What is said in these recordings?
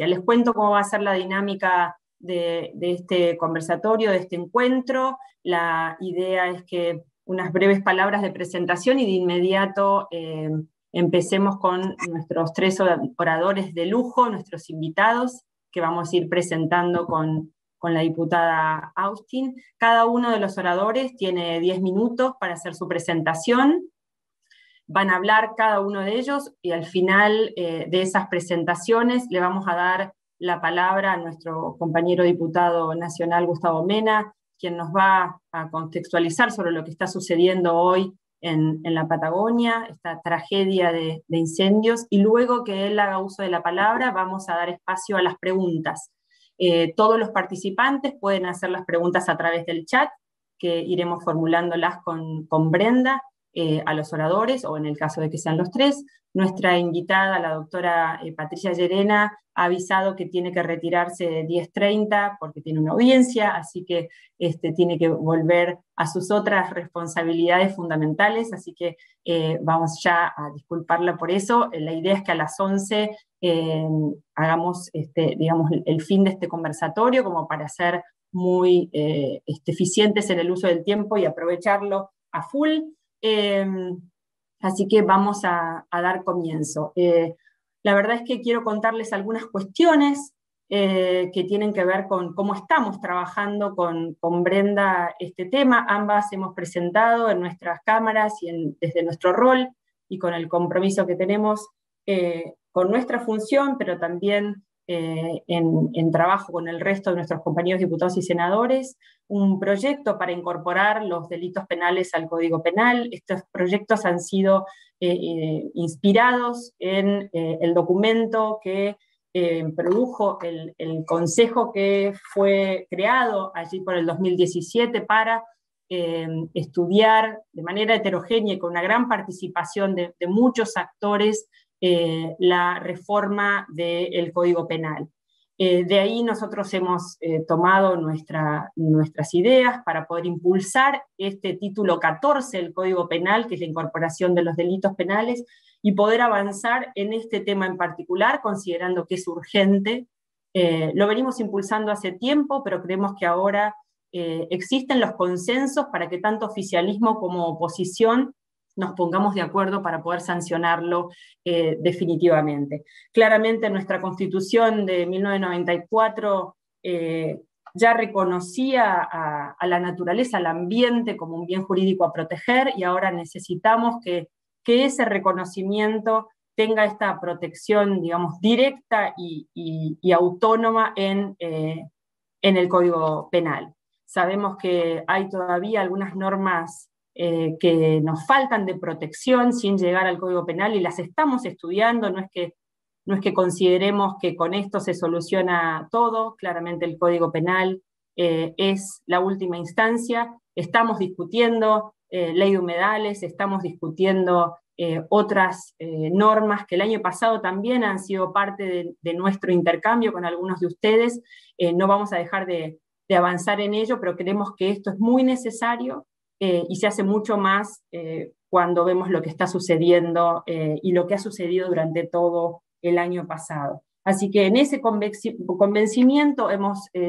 Les cuento cómo va a ser la dinámica de este conversatorio, de este encuentro. La idea es que unas breves palabras de presentación y de inmediato empecemos con nuestros 3 oradores de lujo, nuestros invitados, que vamos a ir presentando con la diputada Austin. Cada uno de los oradores tiene 10 minutos para hacer su presentación. Van a hablar cada uno de ellos y al final de esas presentaciones le vamos a dar la palabra a nuestro compañero diputado nacional Gustavo Mena, quien nos va a contextualizar sobre lo que está sucediendo hoy en la Patagonia, esta tragedia de incendios, y luego que él haga uso de la palabra vamos a dar espacio a las preguntas. Todos los participantes pueden hacer las preguntas a través del chat, que iremos formulándolas con Brenda, a los oradores, o en el caso de que sean los 3. Nuestra invitada, la doctora Patricia Llerena, ha avisado que tiene que retirarse 10:30 porque tiene una audiencia, así que tiene que volver a sus otras responsabilidades fundamentales, así que vamos ya a disculparla por eso. La idea es que a las 11 hagamos digamos, el fin de este conversatorio, como para ser muy eficientes en el uso del tiempo y aprovecharlo a full. Así que vamos a dar comienzo. La verdad es que quiero contarles algunas cuestiones que tienen que ver con cómo estamos trabajando con Brenda este tema. Ambas hemos presentado en nuestras cámaras y desde nuestro rol y con el compromiso que tenemos con nuestra función, pero también en trabajo con el resto de nuestros compañeros diputados y senadores, un proyecto para incorporar los delitos penales al Código Penal. Estos proyectos han sido inspirados en el documento que produjo el consejo que fue creado allí por el 2017 para estudiar de manera heterogénea y con una gran participación de muchos actores la reforma del Código Penal. De ahí nosotros hemos tomado nuestras ideas para poder impulsar este título 14 del Código Penal, que es la incorporación de los delitos penales, y poder avanzar en este tema en particular, considerando que es urgente. Lo venimos impulsando hace tiempo, pero creemos que ahora existen los consensos para que tanto oficialismo como oposición nos pongamos de acuerdo para poder sancionarlo definitivamente. Claramente nuestra Constitución de 1994 ya reconocía a la naturaleza, al ambiente como un bien jurídico a proteger, y ahora necesitamos que ese reconocimiento tenga esta protección, digamos, directa y autónoma en el Código Penal. Sabemos que hay todavía algunas normas que nos faltan de protección sin llegar al Código Penal y las estamos estudiando. No es que consideremos que con esto se soluciona todo. Claramente el Código Penal es la última instancia. Estamos discutiendo ley de humedales, estamos discutiendo otras normas que el año pasado también han sido parte de nuestro intercambio con algunos de ustedes. No vamos a dejar de avanzar en ello, pero creemos que esto es muy necesario. Y se hace mucho más cuando vemos lo que está sucediendo y lo que ha sucedido durante todo el año pasado. Así que en ese convencimiento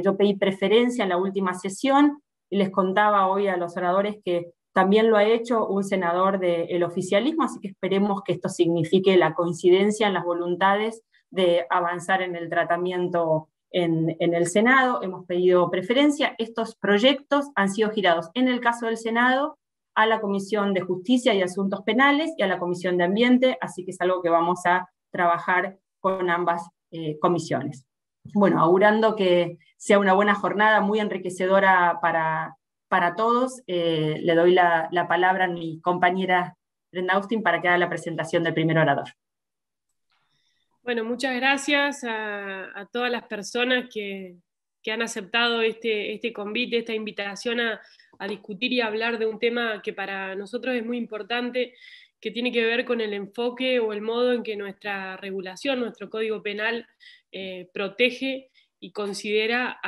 yo pedí preferencia en la última sesión y les contaba hoy a los oradores que también lo ha hecho un senador del oficialismo, así que esperemos que esto signifique la coincidencia en las voluntades de avanzar en el tratamiento en el Senado. Hemos pedido preferencia. Estos proyectos han sido girados, en el caso del Senado, a la Comisión de Justicia y Asuntos Penales y a la Comisión de Ambiente, así que es algo que vamos a trabajar con ambas comisiones. Bueno, augurando que sea una buena jornada, muy enriquecedora para todos, le doy la palabra a mi compañera Brenda Austin para que haga la presentación del primer orador. Bueno, muchas gracias a todas las personas que han aceptado este convite, esta invitación a discutir y a hablar de un tema que para nosotros es muy importante, que tiene que ver con el enfoque o el modo en que nuestra regulación, nuestro Código Penal, protege y considera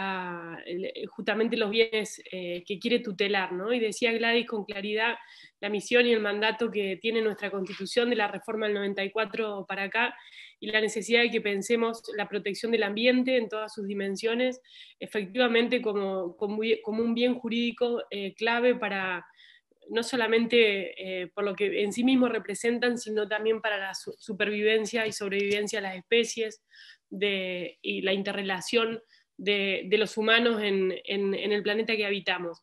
justamente los bienes que quiere tutelar, ¿no? Y decía Gladys con claridad la misión y el mandato que tiene nuestra Constitución de la reforma del 94 para acá, y la necesidad de que pensemos la protección del ambiente en todas sus dimensiones, efectivamente como un bien jurídico clave para, no solamente por lo que en sí mismos representan, sino también para la supervivencia y sobrevivencia de las especies y la interrelación de los humanos en el planeta que habitamos.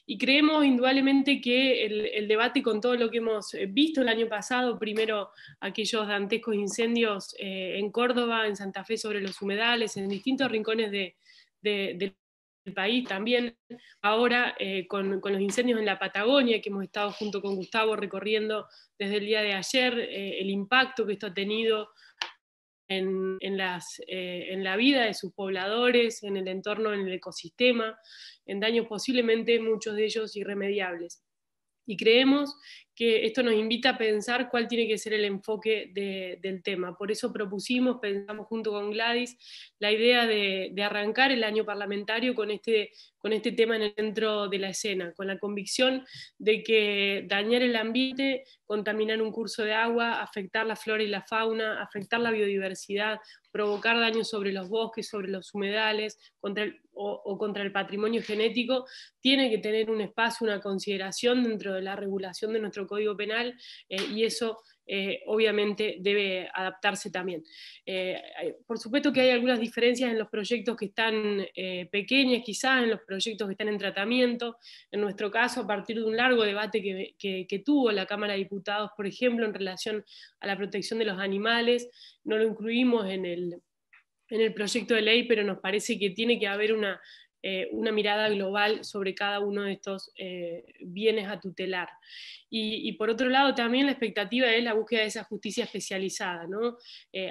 Y creemos indudablemente que el debate con todo lo que hemos visto el año pasado, primero aquellos dantescos incendios en Córdoba, en Santa Fe sobre los humedales, en distintos rincones del país, también ahora con los incendios en la Patagonia, que hemos estado junto con Gustavo recorriendo desde el día de ayer, el impacto que esto ha tenido en la vida de sus pobladores, en el entorno, en el ecosistema, en daños posiblemente muchos de ellos irremediables. Y creemos que esto nos invita a pensar cuál tiene que ser el enfoque del tema. Por eso pensamos junto con Gladys, la idea de arrancar el año parlamentario con este tema en el centro de la escena, con la convicción de que dañar el ambiente, contaminar un curso de agua, afectar la flora y la fauna, afectar la biodiversidad, provocar daños sobre los bosques, sobre los humedales, contra el patrimonio genético, tiene que tener un espacio, una consideración dentro de la regulación de nuestro Código Penal, y eso obviamente debe adaptarse también. Por supuesto que hay algunas diferencias en los proyectos que están pequeñas, quizás en los proyectos que están en tratamiento. En nuestro caso, a partir de un largo debate que tuvo la Cámara de Diputados, por ejemplo, en relación a la protección de los animales, no lo incluimos en el proyecto de ley, pero nos parece que tiene que haber una mirada global sobre cada uno de estos bienes a tutelar. Y por otro lado también la expectativa es la búsqueda de esa justicia especializada, ¿no?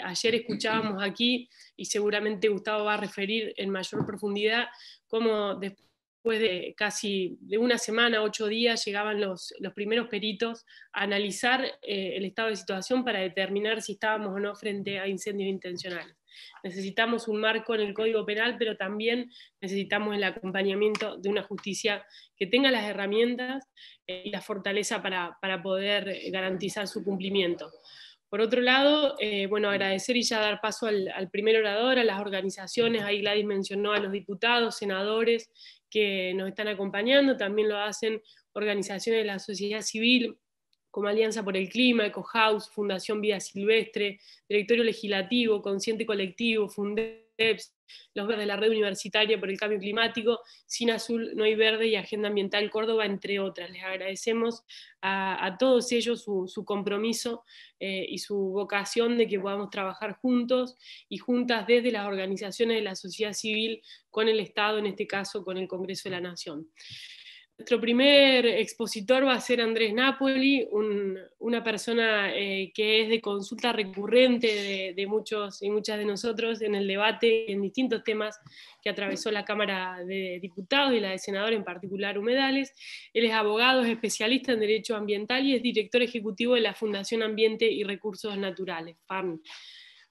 Ayer escuchábamos aquí, y seguramente Gustavo va a referir en mayor profundidad, cómo después de casi de una semana, 8 días, llegaban los primeros peritos a analizar el estado de situación para determinar si estábamos o no frente a incendios intencionales. Necesitamos un marco en el Código Penal, pero también necesitamos el acompañamiento de una justicia que tenga las herramientas y la fortaleza para poder garantizar su cumplimiento. Por otro lado, agradecer y ya dar paso al primer orador, a las organizaciones. Ahí Gladys mencionó a los diputados, senadores que nos están acompañando, también lo hacen organizaciones de la sociedad civil, como Alianza por el Clima, EcoHouse, Fundación Vida Silvestre, Directorio Legislativo, Consciente Colectivo, Fundeps, los Verdes de la Red Universitaria por el Cambio Climático, Sin Azul No Hay Verde y Agenda Ambiental Córdoba, entre otras. Les agradecemos a todos ellos su compromiso y su vocación de que podamos trabajar juntos y juntas desde las organizaciones de la sociedad civil con el Estado, en este caso con el Congreso de la Nación. Nuestro primer expositor va a ser Andrés Napoli, una persona que es de consulta recurrente de muchos y muchas de nosotros en el debate en distintos temas que atravesó la Cámara de Diputados y la de Senadores, en particular humedales. Él es abogado, es especialista en Derecho Ambiental y es director ejecutivo de la Fundación Ambiente y Recursos Naturales, FARN.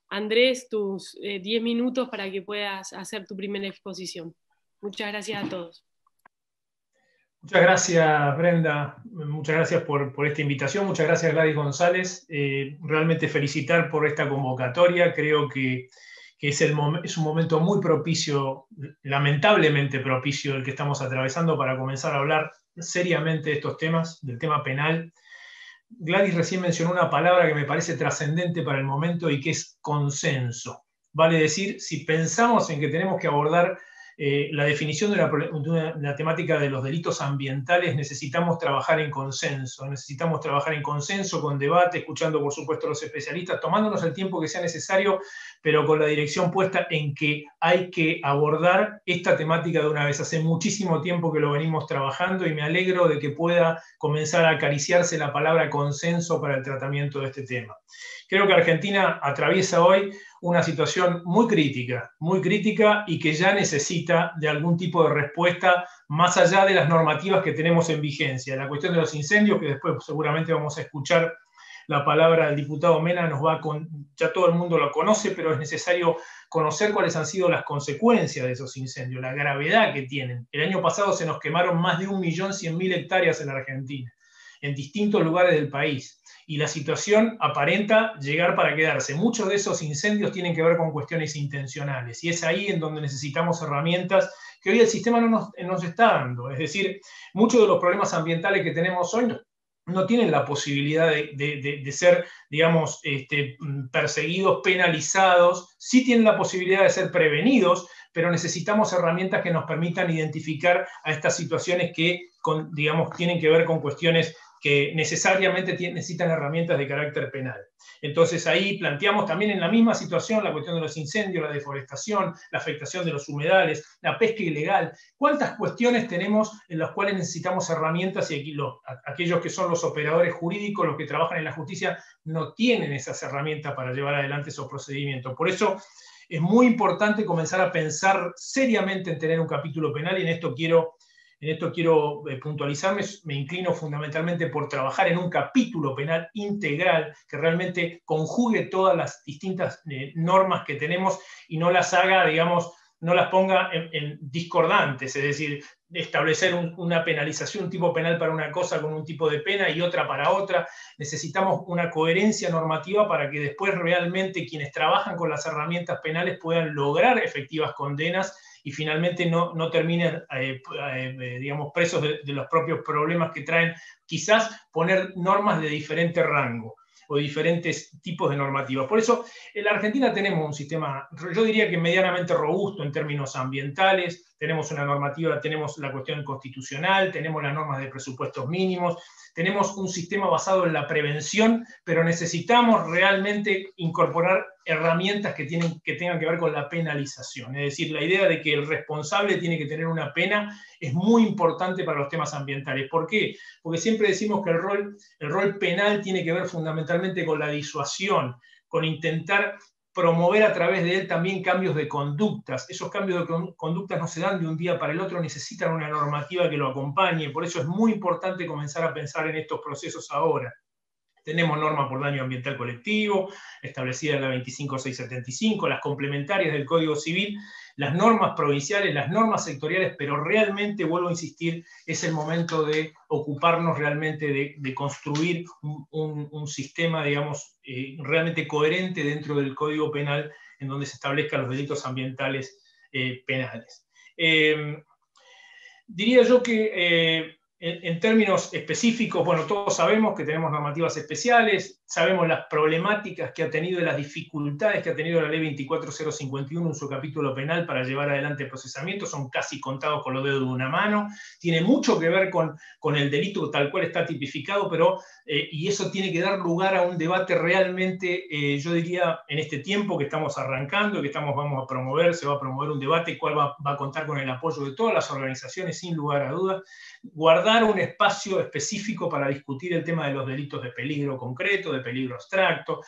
Andrés, tus 10 minutos para que puedas hacer tu primera exposición. Muchas gracias a todos. Muchas gracias, Brenda. Muchas gracias por esta invitación. Muchas gracias, Gladys González. Realmente felicitar por esta convocatoria. Creo que es un momento muy propicio, lamentablemente propicio, el que estamos atravesando para comenzar a hablar seriamente de estos temas, del tema penal. Gladys recién mencionó una palabra que me parece trascendente para el momento y que es consenso. Vale decir, si pensamos en que tenemos que abordar la definición de una temática de los delitos ambientales, necesitamos trabajar en consenso, con debate, escuchando por supuesto a los especialistas, tomándonos el tiempo que sea necesario, pero con la dirección puesta en que hay que abordar esta temática de una vez. Hace muchísimo tiempo que lo venimos trabajando y me alegro de que pueda comenzar a acariciarse la palabra consenso para el tratamiento de este tema. Creo que Argentina atraviesa hoy una situación muy crítica y que ya necesita de algún tipo de respuesta más allá de las normativas que tenemos en vigencia. La cuestión de los incendios, que después seguramente vamos a escuchar la palabra del diputado Mena, ya todo el mundo lo conoce, pero es necesario conocer cuáles han sido las consecuencias de esos incendios, la gravedad que tienen. El año pasado se nos quemaron más de 1.100.000 hectáreas en la Argentina. en distintos lugares del país. Y la situación aparenta llegar para quedarse. Muchos de esos incendios tienen que ver con cuestiones intencionales, y es ahí en donde necesitamos herramientas que hoy el sistema no nos está dando. Es decir, muchos de los problemas ambientales que tenemos hoy no tienen la posibilidad de ser, digamos, perseguidos, penalizados. Sí tienen la posibilidad de ser prevenidos, pero necesitamos herramientas que nos permitan identificar a estas situaciones que, digamos, tienen que ver con cuestiones que necesariamente necesitan herramientas de carácter penal. Entonces ahí planteamos también en la misma situación la cuestión de los incendios, la deforestación, la afectación de los humedales, la pesca ilegal. ¿Cuántas cuestiones tenemos en las cuales necesitamos herramientas y aquí aquellos que son los operadores jurídicos, los que trabajan en la justicia, no tienen esas herramientas para llevar adelante esos procedimientos? Por eso es muy importante comenzar a pensar seriamente en tener un capítulo penal, y en esto quiero puntualizarme. Me inclino fundamentalmente por trabajar en un capítulo penal integral que realmente conjugue todas las distintas normas que tenemos y no las haga, digamos, no las ponga en discordantes, es decir, establecer una penalización, un tipo penal para una cosa con un tipo de pena y otra para otra. Necesitamos una coherencia normativa para que después realmente quienes trabajan con las herramientas penales puedan lograr efectivas condenas y finalmente no terminen, digamos, presos de los propios problemas que traen quizás poner normas de diferente rango o diferentes tipos de normativas. Por eso, en la Argentina tenemos un sistema, yo diría que medianamente robusto en términos ambientales. Tenemos una normativa, tenemos la cuestión constitucional, tenemos las normas de presupuestos mínimos, tenemos un sistema basado en la prevención, pero necesitamos realmente incorporar herramientas que tengan que ver con la penalización. Es decir, la idea de que el responsable tiene que tener una pena es muy importante para los temas ambientales. ¿Por qué? Porque siempre decimos que el rol penal tiene que ver fundamentalmente con la disuasión, con intentar promover a través de él también cambios de conductas. Esos cambios de conductas no se dan de un día para el otro, necesitan una normativa que lo acompañe. Por eso es muy importante comenzar a pensar en estos procesos ahora. Tenemos norma por daño ambiental colectivo, establecida en la 25675, las complementarias del Código Civil, las normas provinciales, las normas sectoriales, pero realmente, vuelvo a insistir, es el momento de ocuparnos realmente de construir un sistema, digamos, realmente coherente dentro del Código Penal, en donde se establezcan los delitos ambientales penales. Diría yo que en términos específicos, bueno, todos sabemos que tenemos normativas especiales, sabemos las problemáticas que ha tenido y las dificultades que ha tenido la ley 24051 en su capítulo penal para llevar adelante el procesamiento, son casi contados con los dedos de una mano, tiene mucho que ver con el delito tal cual está tipificado, pero, y eso tiene que dar lugar a un debate realmente, yo diría, en este tiempo que estamos arrancando, que vamos a promover, se va a promover un debate cual va a contar con el apoyo de todas las organizaciones, sin lugar a dudas, guardar un espacio específico para discutir el tema de los delitos de peligro concreto, de peligro abstracto,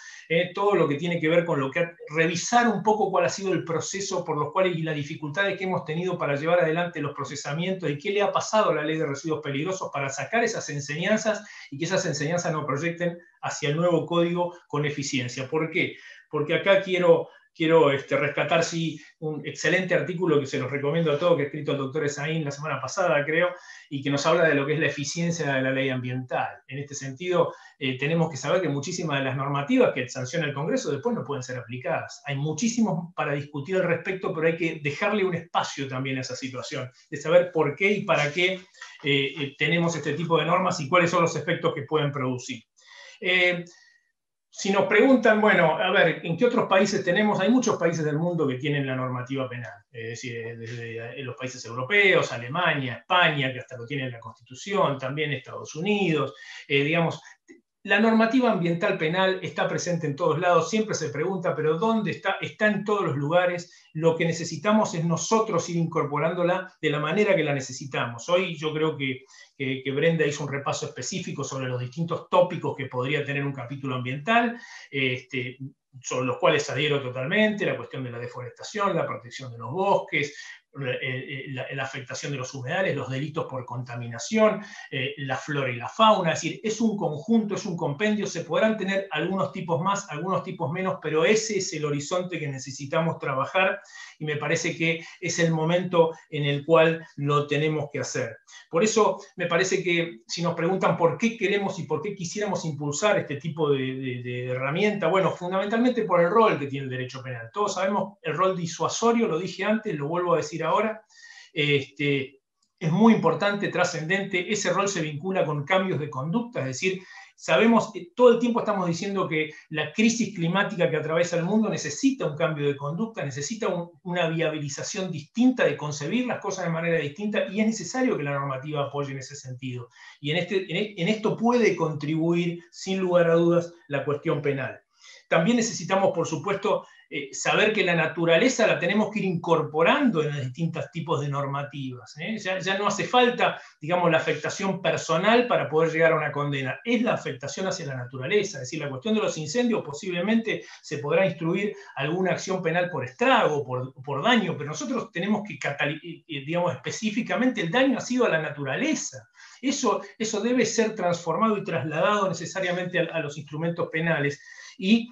todo lo que tiene que ver con revisar un poco cuál ha sido el proceso por los cuales y las dificultades que hemos tenido para llevar adelante los procesamientos y qué le ha pasado a la ley de residuos peligrosos para sacar esas enseñanzas y que esas enseñanzas nos proyecten hacia el nuevo código con eficiencia. ¿Por qué? Porque acá quiero rescatar, sí, un excelente artículo que se los recomiendo a todos, que ha escrito el doctor Esaín la semana pasada, creo, y que nos habla de lo que es la eficiencia de la ley ambiental. En este sentido, tenemos que saber que muchísimas de las normativas que sanciona el Congreso después no pueden ser aplicadas. Hay muchísimos para discutir al respecto, pero hay que dejarle un espacio también a esa situación, de saber por qué y para qué tenemos este tipo de normas y cuáles son los efectos que pueden producir. Si nos preguntan, bueno, a ver, ¿en qué otros países tenemos? Hay muchos países del mundo que tienen la normativa penal, es decir, desde los países europeos, Alemania, España, que hasta lo tiene en la Constitución, también Estados Unidos, digamos. La normativa ambiental penal está presente en todos lados, siempre se pregunta, pero ¿dónde está? Está en todos los lugares. Lo que necesitamos es nosotros ir incorporándola de la manera que la necesitamos. Hoy yo creo que Brenda hizo un repaso específico sobre los distintos tópicos que podría tener un capítulo ambiental, sobre los cuales adhiero totalmente, la cuestión de la deforestación, la protección de los bosques, la afectación de los humedales, los delitos por contaminación, la flora y la fauna. Es decir, es un conjunto, es un compendio, se podrán tener algunos tipos más, algunos tipos menos, pero ese es el horizonte que necesitamos trabajar y me parece que es el momento en el cual lo tenemos que hacer. Por eso me parece que si nos preguntan por qué queremos y por qué quisiéramos impulsar este tipo de herramienta, bueno, fundamentalmente por el rol que tiene el derecho penal. Todos sabemos el rol disuasorio, lo dije antes, lo vuelvo a decir ahora. Es muy importante, trascendente, ese rol se vincula con cambios de conducta, es decir, sabemos, todo el tiempo estamos diciendo que la crisis climática que atraviesa el mundo necesita un cambio de conducta, necesita una viabilización distinta de concebir las cosas de manera distinta y es necesario que la normativa apoye en ese sentido. Y en esto puede contribuir, sin lugar a dudas, la cuestión penal. También necesitamos, por supuesto, saber que la naturaleza la tenemos que ir incorporando en los distintos tipos de normativas. Ya no hace falta, digamos, la afectación personal para poder llegar a una condena. Es la afectación hacia la naturaleza. Es decir, la cuestión de los incendios posiblemente se podrá instruir alguna acción penal por estrago, por daño, pero nosotros tenemos que, digamos, específicamente el daño ha sido a la naturaleza. Eso debe ser transformado y trasladado necesariamente a los instrumentos penales. Y,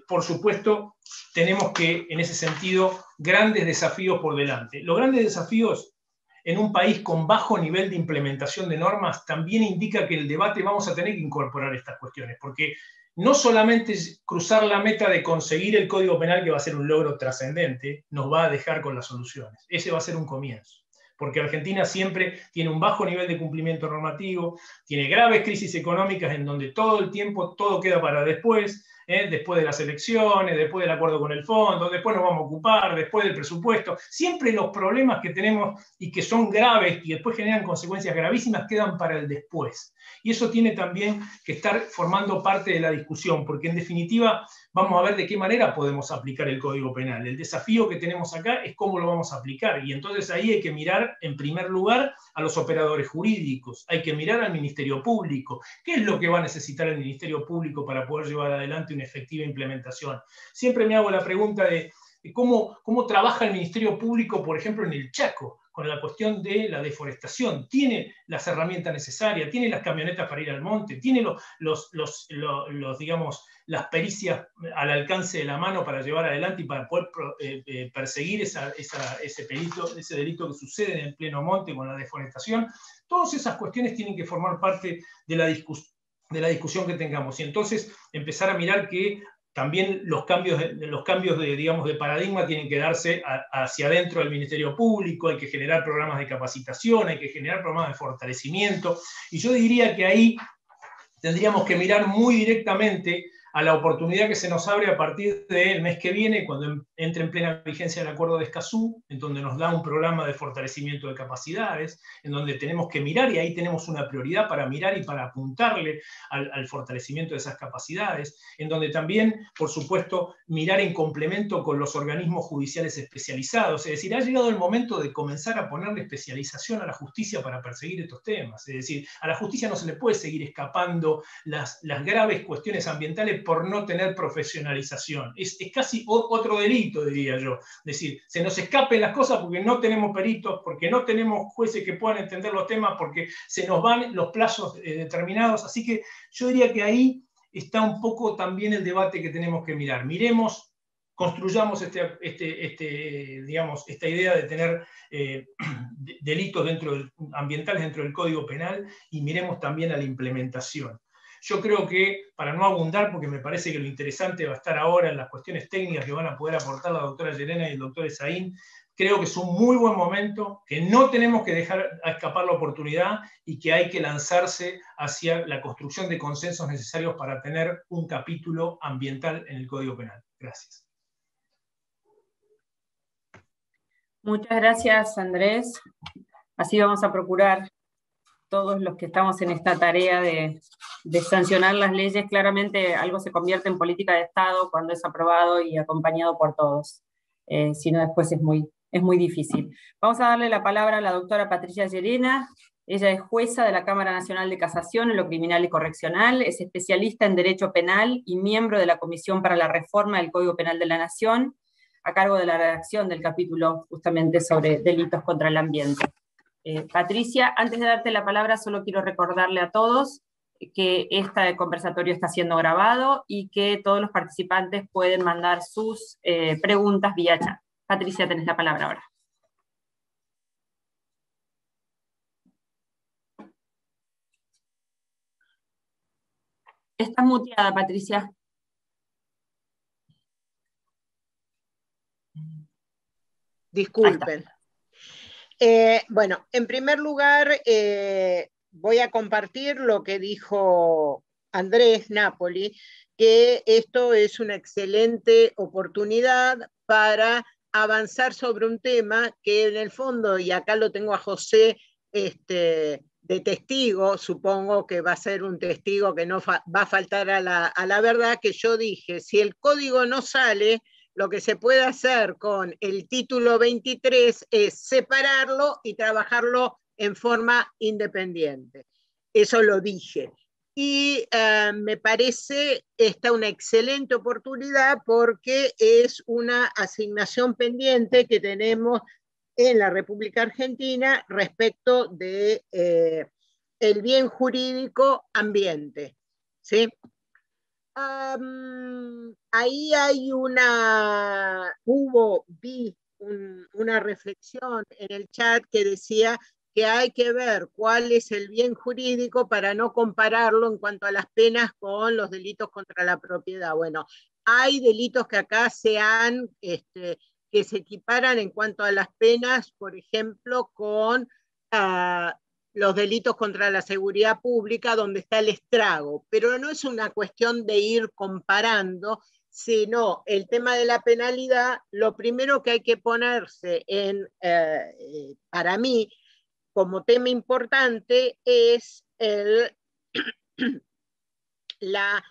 por supuesto, tenemos que, en ese sentido, grandes desafíos por delante. Los grandes desafíos en un país con bajo nivel de implementación de normas también indica que el debate vamos a tener que incorporar estas cuestiones, porque no solamente cruzar la meta de conseguir el Código Penal, que va a ser un logro trascendente, nos va a dejar con las soluciones. Ese va a ser un comienzo. Porque Argentina siempre tiene un bajo nivel de cumplimiento normativo, tiene graves crisis económicas en donde todo el tiempo todo queda para después, después de las elecciones, después del acuerdo con el fondo, después nos vamos a ocupar, después del presupuesto. Siempre los problemas que tenemos y que son graves y después generan consecuencias gravísimas quedan para el después. Y eso tiene también que estar formando parte de la discusión, porque en definitiva vamos a ver de qué manera podemos aplicar el Código Penal. El desafío que tenemos acá es cómo lo vamos a aplicar, y entonces ahí hay que mirar en primer lugar a los operadores jurídicos, hay que mirar al Ministerio Público. ¿Qué es lo que va a necesitar el Ministerio Público para poder llevar adelante una efectiva implementación? Siempre me hago la pregunta de cómo trabaja el Ministerio Público, por ejemplo, en el Chaco, con la cuestión de la deforestación. ¿Tiene las herramientas necesarias? ¿Tiene las camionetas para ir al monte? ¿Tiene digamos, las pericias al alcance de la mano para llevar adelante y para poder perseguir ese delito que sucede en el pleno monte con la deforestación? Todas esas cuestiones tienen que formar parte de la discusión que tengamos. Y entonces empezar a mirar que también los cambios digamos, de paradigma tienen que darse hacia adentro del Ministerio Público, hay que generar programas de capacitación, hay que generar programas de fortalecimiento, y yo diría que ahí tendríamos que mirar muy directamente a la oportunidad que se nos abre a partir del mes que viene, cuando entre en plena vigencia el Acuerdo de Escazú, en donde nos da un programa de fortalecimiento de capacidades, en donde tenemos que mirar, y ahí tenemos una prioridad para mirar y para apuntarle al fortalecimiento de esas capacidades, en donde también, por supuesto, mirar en complemento con los organismos judiciales especializados. Es decir, ha llegado el momento de comenzar a ponerle especialización a la justicia para perseguir estos temas. Es decir, a la justicia no se le puede seguir escapando las graves cuestiones ambientales por no tener profesionalización. Es casi otro delito, diría yo. Es decir, se nos escapen las cosas porque no tenemos peritos, porque no tenemos jueces que puedan entender los temas, porque se nos van los plazos determinados. Así que yo diría que ahí está un poco también el debate que tenemos que mirar. Miremos, construyamos digamos, esta idea de tener delitos ambientales dentro del Código Penal, y miremos también a la implementación. Yo creo que, para no abundar, porque me parece que lo interesante va a estar ahora en las cuestiones técnicas que van a poder aportar la doctora Llerena y el doctor Esaín, creo que es un muy buen momento, que no tenemos que dejar escapar la oportunidad y que hay que lanzarse hacia la construcción de consensos necesarios para tener un capítulo ambiental en el Código Penal. Gracias. Muchas gracias, Andrés. Así vamos a procurar, todos los que estamos en esta tarea de sancionar las leyes. Claramente algo se convierte en política de Estado cuando es aprobado y acompañado por todos. Si no, después es muy difícil. Vamos a darle la palabra a la doctora Patricia Llerena. Ella es jueza de la Cámara Nacional de Casación en lo Criminal y Correccional, es especialista en Derecho Penal y miembro de la Comisión para la Reforma del Código Penal de la Nación. a cargo de la redacción del capítulo justamente sobre delitos contra el ambiente. Patricia, antes de darte la palabra, solo quiero recordarle a todos que este conversatorio está siendo grabado y que todos los participantes pueden mandar sus preguntas vía chat. Patricia, tenés la palabra ahora. Estás muteada, Patricia. Disculpen. Bueno, en primer lugar, voy a compartir lo que dijo Andrés Napoli, que esto es una excelente oportunidad para avanzar sobre un tema que en el fondo, y acá lo tengo a José de testigo, supongo que va a ser un testigo que no va a faltar a la verdad, que yo dije, si el código no sale, lo que se puede hacer con el título 23 es separarlo y trabajarlo en forma independiente. Eso lo dije. Y me parece esta una excelente oportunidad porque es una asignación pendiente que tenemos en la República Argentina respecto de el bien jurídico ambiente. ¿Sí? Ahí hay vi una reflexión en el chat que decía que hay que ver cuál es el bien jurídico para no compararlo en cuanto a las penas con los delitos contra la propiedad. Bueno, hay delitos que acá que se equiparan en cuanto a las penas, por ejemplo, con los delitos contra la seguridad pública, donde está el estrago, pero no es una cuestión de ir comparando, sino el tema de la penalidad, lo primero que hay que ponerse para mí, como tema importante, es la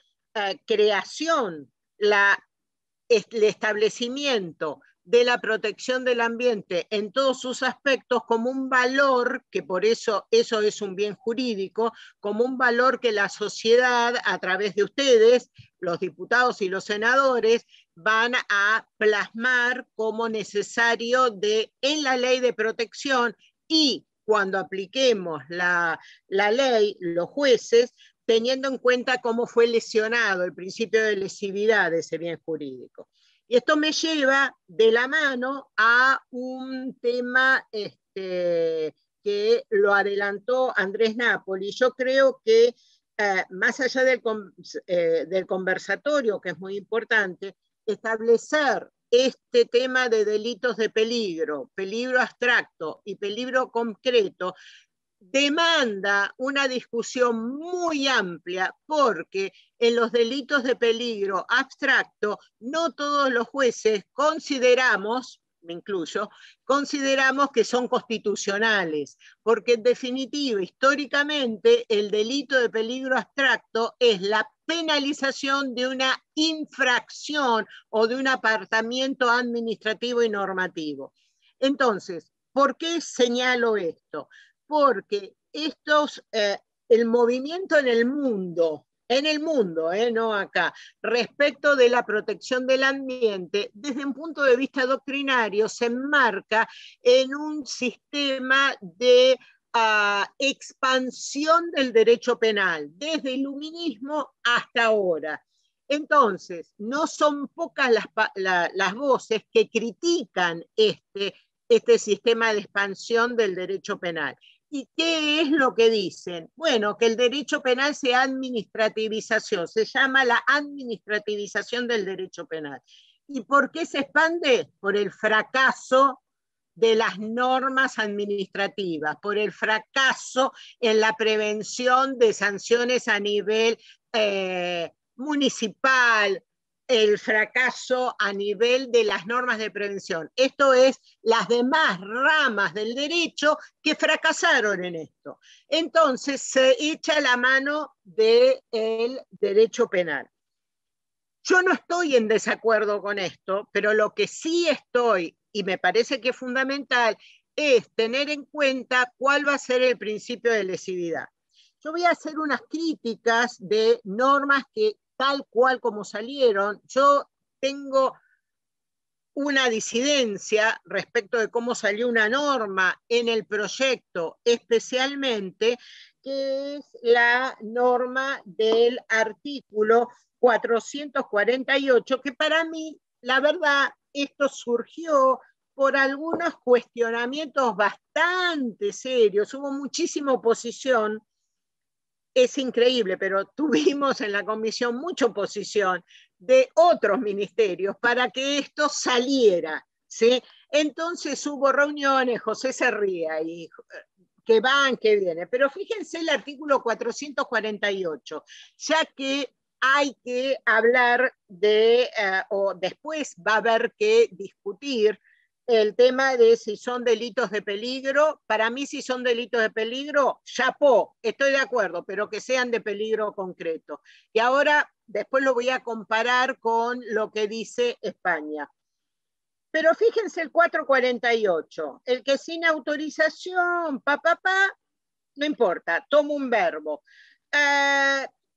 creación, el establecimiento de la protección del ambiente en todos sus aspectos como un valor, que por eso es un bien jurídico, como un valor que la sociedad, a través de ustedes, los diputados y los senadores, van a plasmar como necesario en la ley de protección, y cuando apliquemos la ley, los jueces, teniendo en cuenta cómo fue lesionado el principio de lesividad de ese bien jurídico. Y esto me lleva de la mano a un tema que lo adelantó Andrés Napoli. Yo creo que más allá del conversatorio, que es muy importante, establecer este tema de delitos de peligro abstracto y peligro concreto, demanda una discusión muy amplia, porque en los delitos de peligro abstracto no todos los jueces consideramos, me incluyo, consideramos que son constitucionales, porque en definitiva, históricamente, el delito de peligro abstracto es la penalización de una infracción o de un apartamiento administrativo y normativo. Entonces, ¿por qué señalo esto? Porque el movimiento en el mundo, no acá, respecto de la protección del ambiente, desde un punto de vista doctrinario, se enmarca en un sistema de expansión del derecho penal, desde el iluminismo hasta ahora. Entonces, no son pocas las voces que critican este sistema de expansión del derecho penal. ¿Y qué es lo que dicen? Bueno, que el derecho penal sea administrativización, se llama la administrativización del derecho penal. ¿Y por qué se expande? Por el fracaso de las normas administrativas, por el fracaso en la prevención de sanciones a nivel municipal, el fracaso a nivel de las normas de prevención. Esto es las demás ramas del derecho que fracasaron en esto. Entonces se echa la mano del derecho penal. Yo no estoy en desacuerdo con esto, pero lo que sí estoy, y me parece que es fundamental, es tener en cuenta cuál va a ser el principio de lesividad. Yo voy a hacer unas críticas de normas que tal cual como salieron, yo tengo una disidencia respecto de cómo salió una norma en el proyecto, especialmente, que es la norma del artículo 448, que para mí, la verdad, esto surgió por algunos cuestionamientos bastante serios, hubo muchísima oposición. Es increíble, pero tuvimos en la comisión mucha oposición de otros ministerios para que esto saliera, ¿sí? Entonces hubo reuniones, José se ría, y que van, que vienen, pero fíjense el artículo 448, ya que hay que hablar de, o después va a haber que discutir el tema de si son delitos de peligro. Para mí, si son delitos de peligro, chapó, estoy de acuerdo, pero que sean de peligro concreto. Y ahora, después lo voy a comparar con lo que dice España. Pero fíjense el 448, el que sin autorización, no importa, tomo un verbo.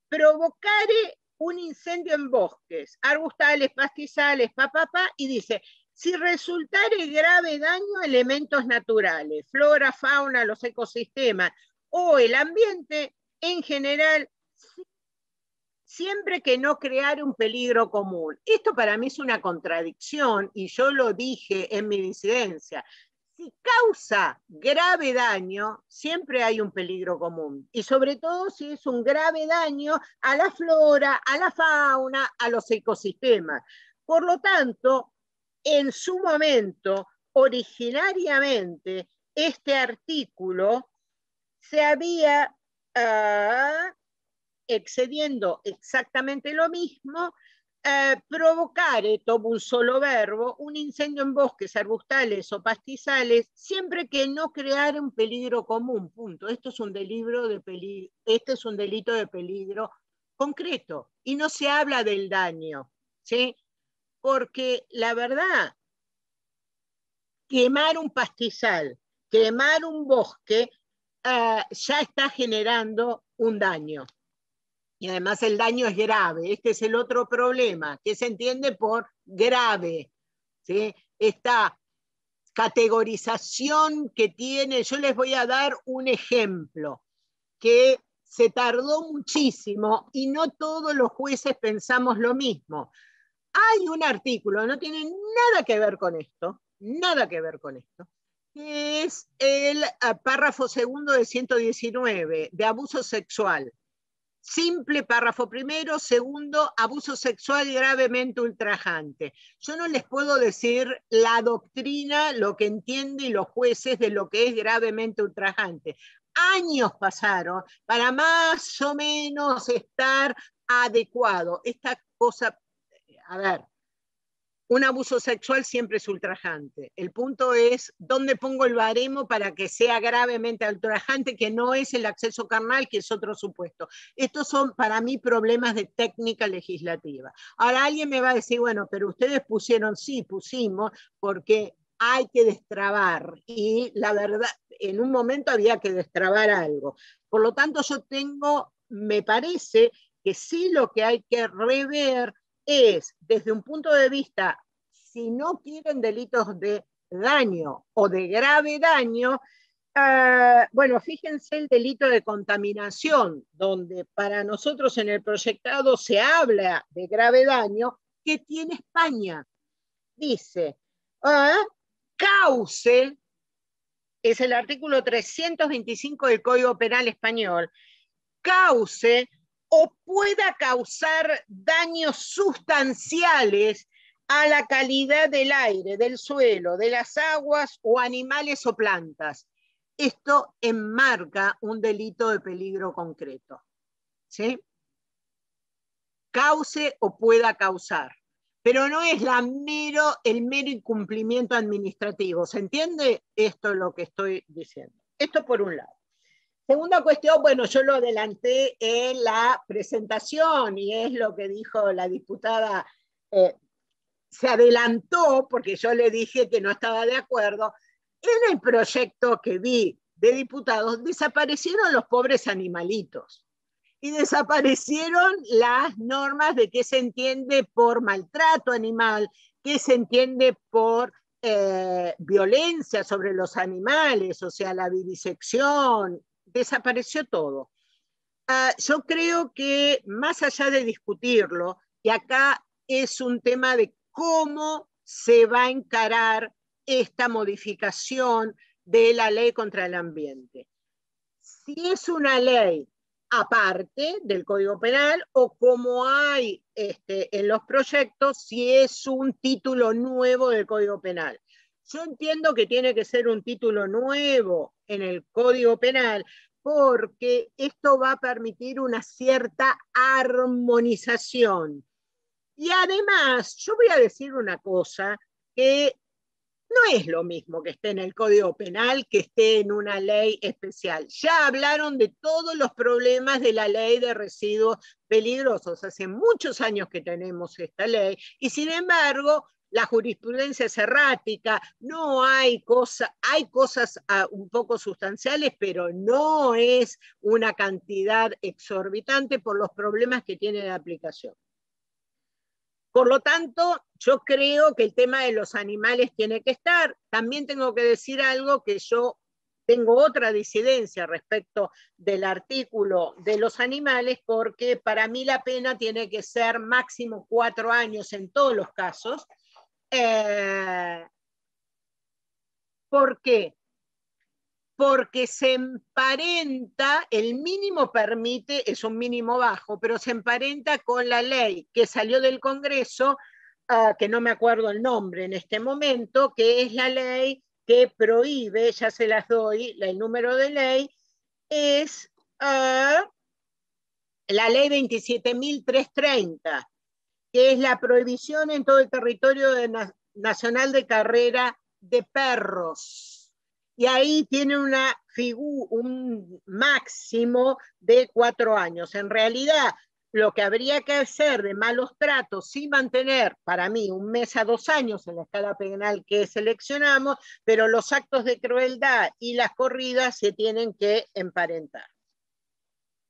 Provocare un incendio en bosques, arbustales, pastizales, y dice, si resultare grave daño a elementos naturales, flora, fauna, los ecosistemas o el ambiente en general, siempre que no crear un peligro común. Esto para mí es una contradicción y yo lo dije en mi disidencia. Si causa grave daño, siempre hay un peligro común. Y sobre todo si es un grave daño a la flora, a la fauna, a los ecosistemas. Por lo tanto, en su momento, originariamente, este artículo se había excediendo exactamente lo mismo, provocare, tomo un solo verbo, un incendio en bosques, arbustales o pastizales, siempre que no creara un peligro común, punto. Esto es un delito de peligro concreto, y no se habla del daño, ¿sí? Porque la verdad, quemar un pastizal, quemar un bosque, ya está generando un daño. Y además el daño es grave. Este es el otro problema, que se entiende por grave, ¿sí? Esta categorización que tiene, yo les voy a dar un ejemplo, que se tardó muchísimo y no todos los jueces pensamos lo mismo. Hay un artículo, no tiene nada que ver con esto, que es el párrafo segundo de 119, de abuso sexual. Simple, párrafo primero. Segundo, abuso sexual gravemente ultrajante. Yo no les puedo decir la doctrina, lo que entienden los jueces de lo que es gravemente ultrajante. Años pasaron para más o menos estar adecuado. Esta cosa, a ver, un abuso sexual siempre es ultrajante. El punto es dónde pongo el baremo para que sea gravemente ultrajante, que no es el acceso carnal, que es otro supuesto. Estos son para mí problemas de técnica legislativa. Ahora alguien me va a decir, bueno, pero ustedes pusieron, sí, pusimos, porque hay que destrabar. Y la verdad, en un momento había que destrabar algo. Por lo tanto, me parece que sí lo que hay que rever es, desde un punto de vista, si no quieren delitos de daño o de grave daño, bueno, fíjense el delito de contaminación, donde para nosotros en el proyectado se habla de grave daño, que tiene España. Dice, cause, es el artículo 325 del Código Penal Español, cause o pueda causar daños sustanciales a la calidad del aire, del suelo, de las aguas o animales o plantas. Esto enmarca un delito de peligro concreto, ¿sí? Cause o pueda causar, pero no es el mero incumplimiento administrativo. ¿Se entiende? Esto es lo que estoy diciendo. Esto por un lado. Segunda cuestión, bueno, yo lo adelanté en la presentación y es lo que dijo la diputada, se adelantó porque yo le dije que no estaba de acuerdo. En el proyecto que vi de diputados desaparecieron los pobres animalitos y desaparecieron las normas de qué se entiende por maltrato animal qué se entiende por violencia sobre los animales, o sea, la vivisección, desapareció todo. Yo creo que más allá de discutirlo, y acá es un tema de cómo se va a encarar esta modificación de la ley contra el ambiente. Si es una ley aparte del Código Penal o como hay en los proyectos, si es un título nuevo del Código Penal. Yo entiendo que tiene que ser un título nuevo en el Código Penal porque esto va a permitir una cierta armonización. Y además, yo voy a decir una cosa que no es lo mismo que esté en el Código Penal que esté en una ley especial. Ya hablaron de todos los problemas de la ley de residuos peligrosos. Hace muchos años que tenemos esta ley y sin embargo la jurisprudencia es errática, no hay cosas un poco sustanciales, pero no es una cantidad exorbitante por los problemas que tiene de aplicación. Por lo tanto, yo creo que el tema de los animales tiene que estar. También tengo que decir algo que yo tengo otra disidencia respecto del artículo de los animales, porque para mí la pena tiene que ser máximo 4 años en todos los casos. ¿Por qué? Porque se emparenta, el mínimo permite, es un mínimo bajo, pero se emparenta con la ley que salió del Congreso, que no me acuerdo el nombre en este momento, que es la ley que prohíbe, ya se las doy, el número de ley, es la ley 27.330, que es la prohibición en todo el territorio nacional de carrera de perros. Y ahí tiene un máximo de 4 años. En realidad, lo que habría que hacer de malos tratos, sí mantener, para mí, 1 mes a 2 años en la escala penal que seleccionamos, pero los actos de crueldad y las corridas se tienen que emparentar.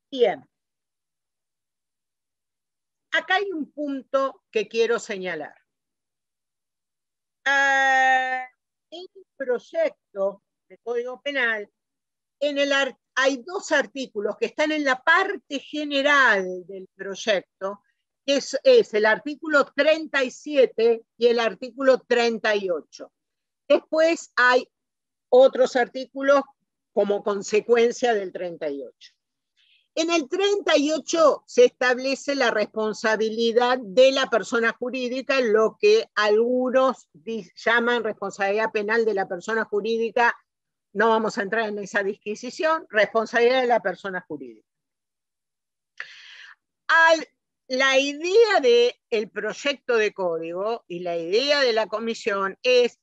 Bien. Acá hay un punto que quiero señalar. En el proyecto de Código Penal, hay 2 artículos que están en la parte general del proyecto, que es el artículo 37 y el artículo 38. Después hay otros artículos como consecuencia del 38. En el 38 se establece la responsabilidad de la persona jurídica, lo que algunos llaman responsabilidad penal de la persona jurídica. No vamos a entrar en esa disquisición, responsabilidad de la persona jurídica. La idea del proyecto de código y la idea de la comisión es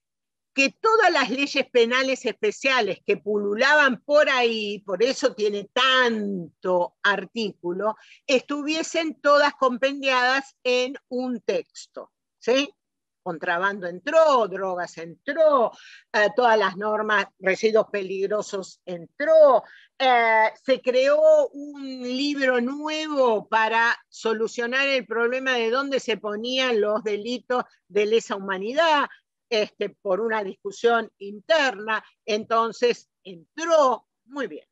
que todas las leyes penales especiales que pululaban por ahí, por eso tiene tanto artículo, estuviesen todas compendiadas en un texto, ¿sí? Contrabando entró, drogas entró, todas las normas, residuos peligrosos entró, se creó un libro nuevo para solucionar el problema de dónde se ponían los delitos de lesa humanidad, por una discusión interna, entonces entró, muy bien.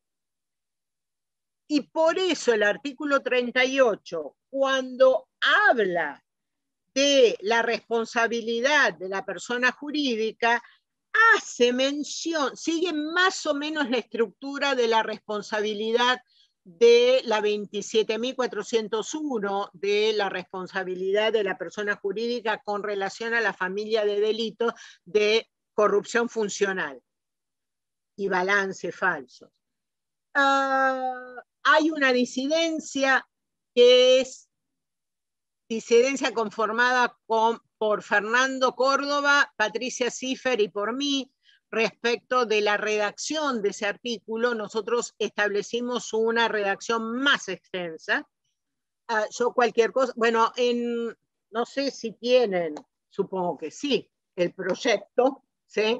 Y por eso el artículo 38, cuando habla de la responsabilidad de la persona jurídica, hace mención, sigue más o menos la estructura de la responsabilidad de la 27.401, de la responsabilidad de la persona jurídica con relación a la familia de delitos de corrupción funcional y balance falso. Hay una disidencia que es disidencia conformada por Fernando Córdoba, Patricia Ciffer y por mí, respecto de la redacción de ese artículo. Nosotros establecimos una redacción más extensa. Yo cualquier cosa, bueno, no sé si tienen, supongo que sí, el proyecto, ¿sí?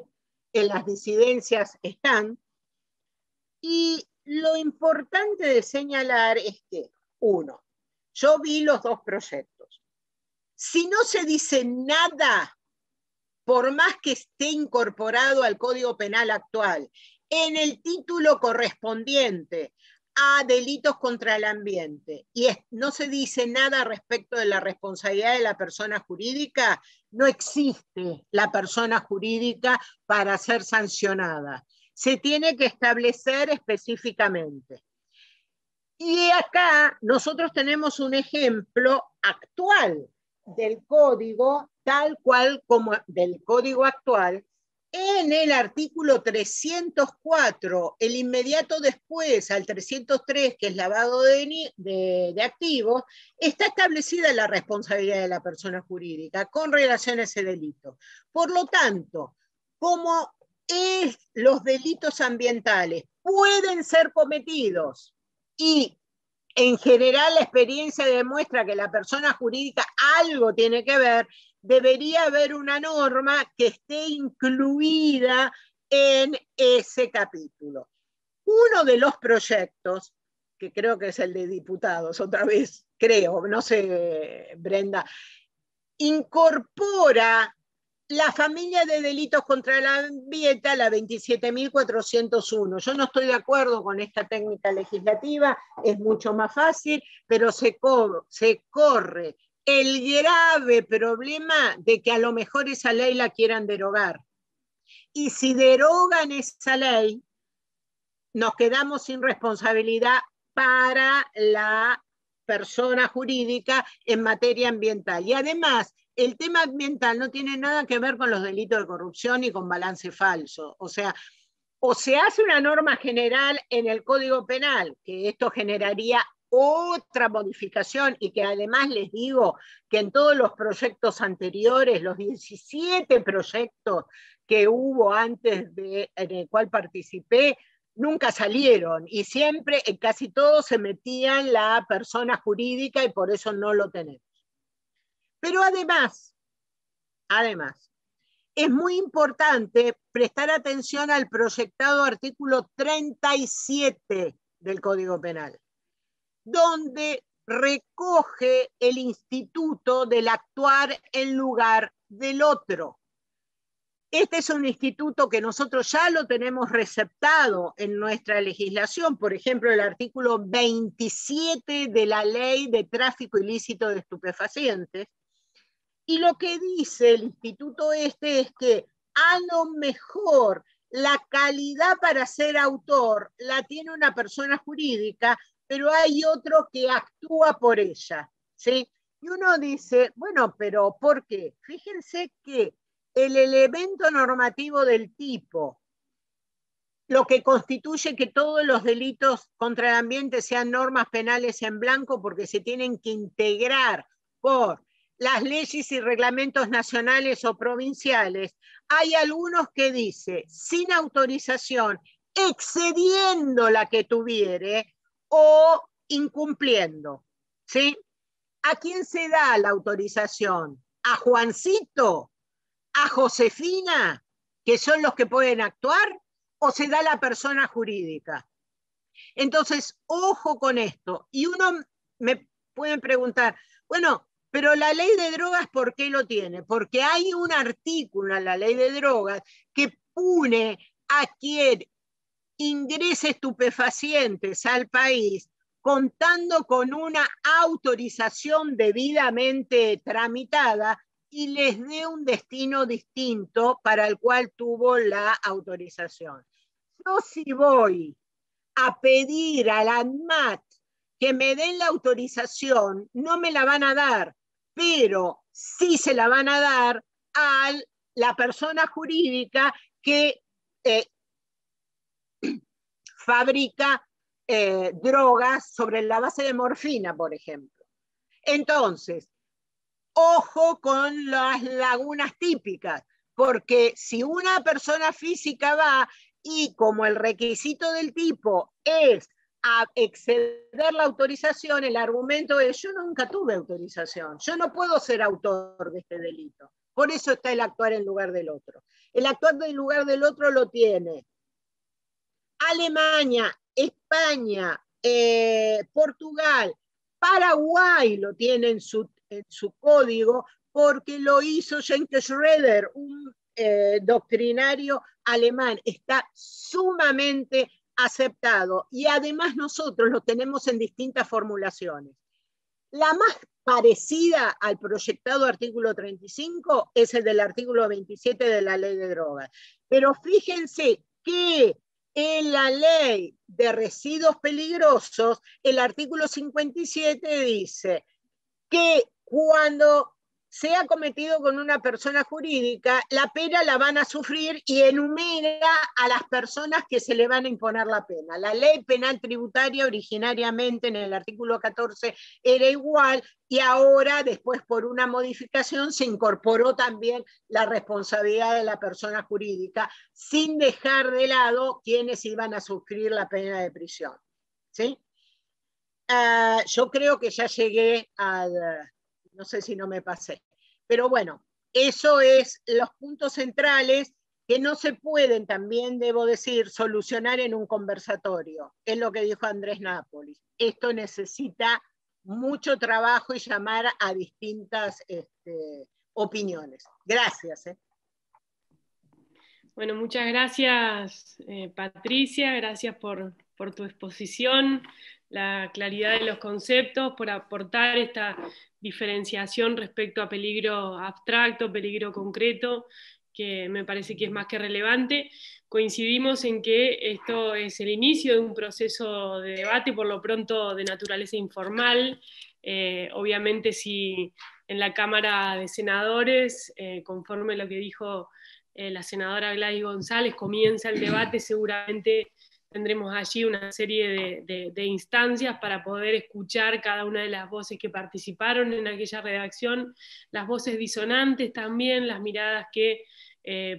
En las disidencias están. Y lo importante de señalar es que, uno, yo vi los 2 proyectos. Si no se dice nada por más que esté incorporado al Código Penal actual, en el título correspondiente a delitos contra el ambiente, y no se dice nada respecto de la responsabilidad de la persona jurídica, no existe la persona jurídica para ser sancionada. Se tiene que establecer específicamente. Y acá nosotros tenemos un ejemplo actual del código, tal cual como del código actual, en el artículo 304, el inmediato después al 303, que es lavado de activos, está establecida la responsabilidad de la persona jurídica con relación a ese delito. Por lo tanto, como los delitos ambientales pueden ser cometidos y en general la experiencia demuestra que la persona jurídica algo tiene que ver, debería haber una norma que esté incluida en ese capítulo. Uno de los proyectos, que creo que es el de diputados, otra vez, creo, no sé, Brenda, incorpora la familia de delitos contra el ambiente a la 27.401. Yo no estoy de acuerdo con esta técnica legislativa, es mucho más fácil, pero se corre el grave problema de que a lo mejor esa ley la quieran derogar. Y si derogan esa ley, nos quedamos sin responsabilidad para la persona jurídica en materia ambiental. Y además, el tema ambiental no tiene nada que ver con los delitos de corrupción y con balance falso. O sea, o se hace una norma general en el Código Penal, que esto generaría otra modificación, y que además les digo que en todos los proyectos anteriores, los 17 proyectos que hubo antes en el cual participé, nunca salieron, y siempre, en casi todos, se metían la persona jurídica, y por eso no lo tenemos. Pero además, es muy importante prestar atención al proyectado artículo 37 del Código Penal, donde recoge el instituto del actuar en lugar del otro. Este es un instituto que nosotros ya lo tenemos receptado en nuestra legislación, por ejemplo, el artículo 27 de la Ley de Tráfico Ilícito de Estupefacientes. Y lo que dice el instituto es que a lo mejor la calidad para ser autor la tiene una persona jurídica, pero hay otro que actúa por ella, ¿sí? Y uno dice, bueno, pero ¿por qué? Fíjense que el elemento normativo del tipo, lo que constituye que todos los delitos contra el ambiente sean normas penales en blanco, porque se tienen que integrar por las leyes y reglamentos nacionales o provinciales, hay algunos que dice, sin autorización, excediendo la que tuviere o incumpliendo, ¿sí? ¿A quién se da la autorización? ¿A Juancito? ¿A Josefina? ¿Que son los que pueden actuar? ¿O se da a la persona jurídica? Entonces, ojo con esto. Y uno me puede preguntar, bueno, pero la ley de drogas, ¿por qué lo tiene? Porque hay un artículo en la ley de drogas que pune a quien ingrese estupefacientes al país contando con una autorización debidamente tramitada y les dé un destino distinto para el cual tuvo la autorización. Yo si voy a pedir a la ANMAT que me den la autorización, no me la van a dar, pero sí se la van a dar a la persona jurídica que fabrica drogas sobre la base de morfina, por ejemplo. Entonces, ojo con las lagunas típicas, porque si una persona física va y como el requisito del tipo es a exceder la autorización, el argumento es, yo nunca tuve autorización, yo no puedo ser autor de este delito. Por eso está el actuar en lugar del otro. El actuar en lugar del otro lo tiene Alemania, España, Portugal, Paraguay lo tiene en su código, porque lo hizo Schenke Schroeder, un doctrinario alemán. Está sumamente aceptado y además nosotros lo tenemos en distintas formulaciones. La más parecida al proyectado artículo 35 es el del artículo 27 de la Ley de Drogas. Pero fíjense que en la Ley de Residuos Peligrosos, el artículo 57 dice que cuando sea cometido con una persona jurídica, la pena la van a sufrir y enumera a las personas que se le van a imponer la pena. La ley penal tributaria originariamente en el artículo 14 era igual y ahora, después por una modificación, se incorporó también la responsabilidad de la persona jurídica, sin dejar de lado quienes iban a sufrir la pena de prisión. ¿Sí? Yo creo que ya llegué al... No sé si no me pasé. Pero bueno, eso es los puntos centrales que no se pueden, también debo decir, solucionar en un conversatorio. Es lo que dijo Andrés Nápoles. Esto necesita mucho trabajo y llamar a distintas opiniones. Gracias. Bueno, muchas gracias, Patricia. Gracias por tu exposición, la claridad de los conceptos, por aportar esta diferenciación respecto a peligro abstracto, peligro concreto, que me parece que es más que relevante. Coincidimos en que esto es el inicio de un proceso de debate, por lo pronto de naturaleza informal. Obviamente, si en la Cámara de Senadores, conforme lo que dijo la senadora Gladys González, comienza el debate, seguramente tendremos allí una serie de instancias para poder escuchar cada una de las voces que participaron en aquella redacción, las voces disonantes también, las miradas que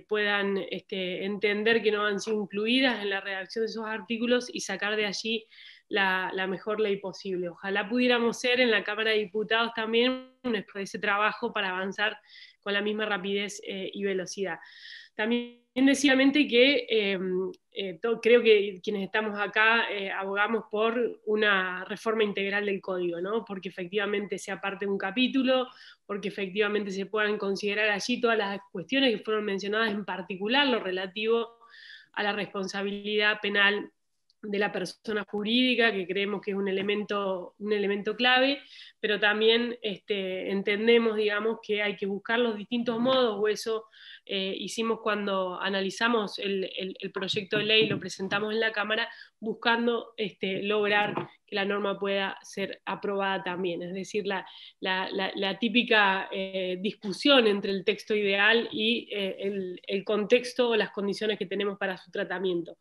puedan entender que no han sido incluidas en la redacción de esos artículos y sacar de allí la mejor ley posible. Ojalá pudiéramos ser en la Cámara de Diputados también ese trabajo para avanzar con la misma rapidez y velocidad. También decididamente que creo que quienes estamos acá abogamos por una reforma integral del código, ¿no? Porque efectivamente sea parte de un capítulo, porque efectivamente se puedan considerar allí todas las cuestiones que fueron mencionadas, en particular lo relativo a la responsabilidad penal de la persona jurídica, que creemos que es un elemento clave, pero también entendemos, digamos, que hay que buscar los distintos modos, o eso hicimos cuando analizamos el proyecto de ley, lo presentamos en la Cámara, buscando lograr que la norma pueda ser aprobada también, es decir, la típica discusión entre el texto ideal y el contexto o las condiciones que tenemos para su tratamiento.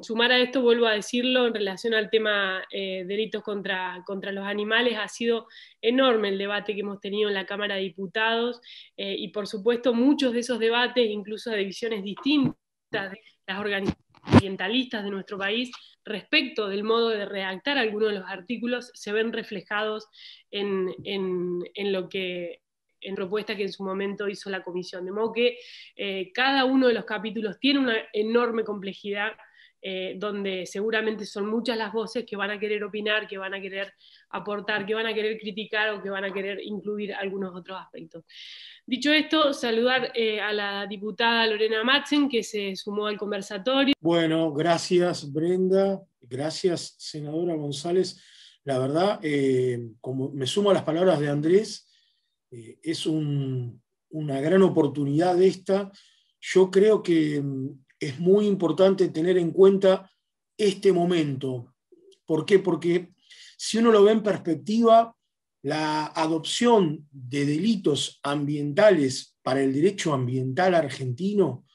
Sumar a esto, vuelvo a decirlo, en relación al tema delitos contra los animales, ha sido enorme el debate que hemos tenido en la Cámara de Diputados y por supuesto muchos de esos debates, incluso de visiones distintas de las organizaciones ambientalistas de nuestro país respecto del modo de redactar algunos de los artículos, se ven reflejados en propuesta que en su momento hizo la comisión, de modo que cada uno de los capítulos tiene una enorme complejidad, donde seguramente son muchas las voces que van a querer opinar, que van a querer aportar, que van a querer criticar o que van a querer incluir algunos otros aspectos. Dicho esto, saludar a la diputada Lorena Madsen, que se sumó al conversatorio. Bueno, gracias Brenda, gracias senadora González. La verdad, como me sumo a las palabras de Andrés, es una gran oportunidad esta. Yo creo que es muy importante tener en cuenta este momento. ¿Por qué? Porque si uno lo ve en perspectiva, la adopción de delitos ambientales para el derecho ambiental argentino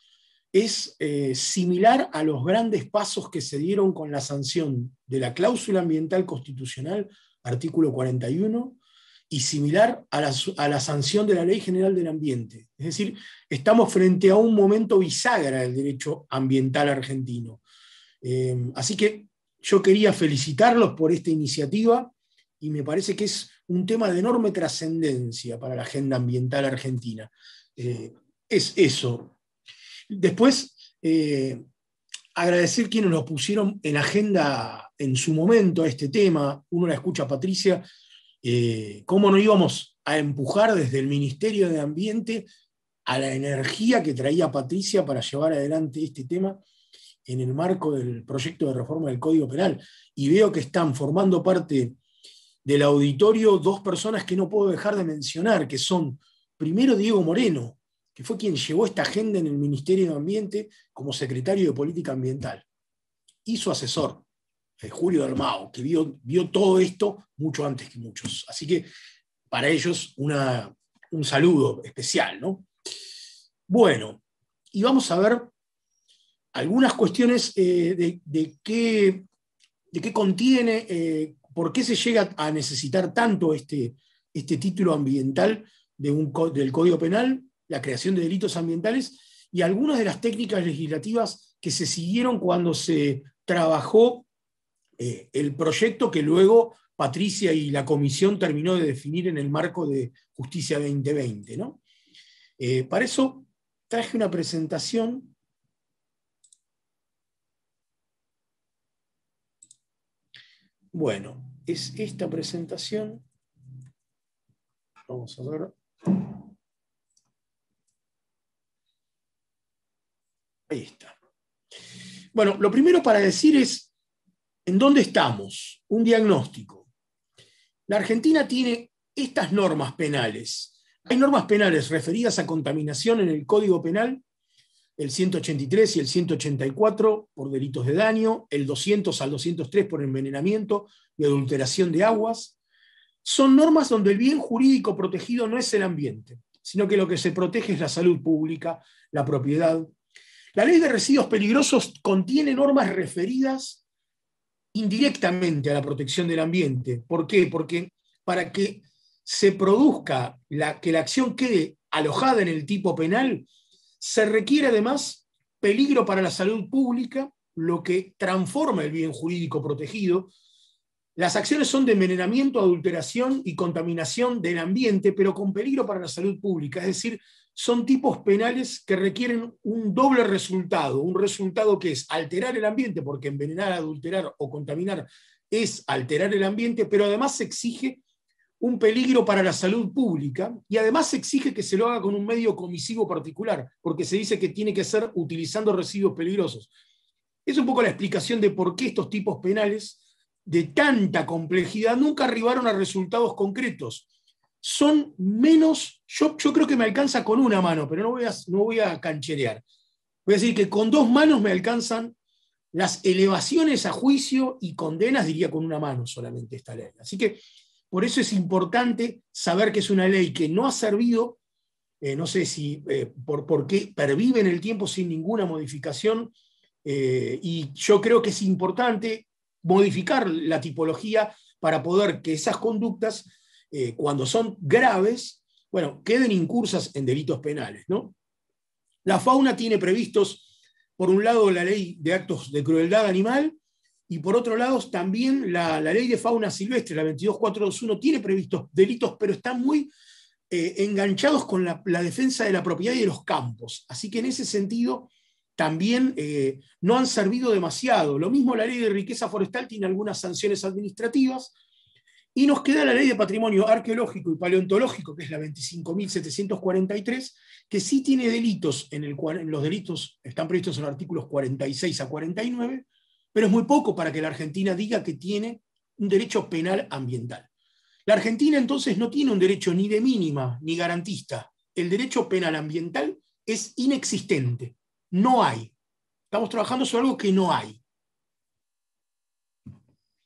es similar a los grandes pasos que se dieron con la sanción de la cláusula ambiental constitucional, artículo 41, y similar a la sanción de la Ley General del Ambiente. Es decir, estamos frente a un momento bisagra del derecho ambiental argentino. Así que yo quería felicitarlos por esta iniciativa y me parece que es un tema de enorme trascendencia para la agenda ambiental argentina. Es eso. Después, agradecer quienes nos pusieron en agenda en su momento a este tema. Uno la escucha a Patricia. ¿Cómo no íbamos a empujar desde el Ministerio de Ambiente a la energía que traía Patricia para llevar adelante este tema en el marco del proyecto de reforma del Código Penal. Y veo que están formando parte del auditorio dos personas que no puedo dejar de mencionar, que son, primero, Diego Moreno, que fue quien llevó esta agenda en el Ministerio de Ambiente como secretario de Política Ambiental, y su asesor, Julio Dalmau, que vio todo esto mucho antes que muchos. Así que para ellos un saludo especial, ¿no? Bueno, y vamos a ver algunas cuestiones de qué contiene, por qué se llega a necesitar tanto este título ambiental del Código Penal, la creación de delitos ambientales, y algunas de las técnicas legislativas que se siguieron cuando se trabajó el proyecto que luego Patricia y la comisión terminó de definir en el marco de Justicia 2020, ¿no? Para eso traje una presentación. Bueno, es esta presentación. Vamos a ver. Ahí está. Bueno, lo primero para decir es ¿en dónde estamos? Un diagnóstico. La Argentina tiene estas normas penales. Hay normas penales referidas a contaminación en el Código Penal, el 183 y el 184 por delitos de daño, el 200 al 203 por envenenamiento y adulteración de aguas. Son normas donde el bien jurídico protegido no es el ambiente, sino que lo que se protege es la salud pública, la propiedad. La Ley de Residuos Peligrosos contiene normas referidas indirectamente a la protección del ambiente. ¿Por qué? Porque para que se produzca que la acción quede alojada en el tipo penal, se requiere además peligro para la salud pública, lo que transforma el bien jurídico protegido. Las acciones son de envenenamiento, adulteración y contaminación del ambiente, pero con peligro para la salud pública. Es decir, son tipos penales que requieren un doble resultado. Un resultado que es alterar el ambiente, porque envenenar, adulterar o contaminar es alterar el ambiente, pero además se exige un peligro para la salud pública y además se exige que se lo haga con un medio comisivo particular, porque se dice que tiene que ser utilizando residuos peligrosos. Es un poco la explicación de por qué estos tipos penales de tanta complejidad nunca arribaron a resultados concretos. Son menos, yo creo que me alcanza con una mano, pero no voy a cancherear. Voy a decir que con dos manos me alcanzan las elevaciones a juicio y condenas, diría con una mano solamente esta ley. Así que por eso es importante saber que es una ley que no ha servido, no sé si por qué pervive en el tiempo sin ninguna modificación, y yo creo que es importante modificar la tipología para poder que esas conductas, cuando son graves, bueno, queden incursas en delitos penales, ¿no? La fauna tiene previstos, por un lado, la ley de actos de crueldad animal, y por otro lado, también la ley de fauna silvestre, la 22421, tiene previstos delitos, pero están muy enganchados con la defensa de la propiedad y de los campos. Así que en ese sentido también no han servido demasiado. Lo mismo la ley de riqueza forestal tiene algunas sanciones administrativas, y nos queda la ley de patrimonio arqueológico y paleontológico, que es la 25.743, que sí tiene delitos, los delitos están previstos en los artículos 46 a 49, pero es muy poco para que la Argentina diga que tiene un derecho penal ambiental. La Argentina entonces no tiene un derecho ni de mínima ni garantista. El derecho penal ambiental es inexistente. No hay. Estamos trabajando sobre algo que no hay.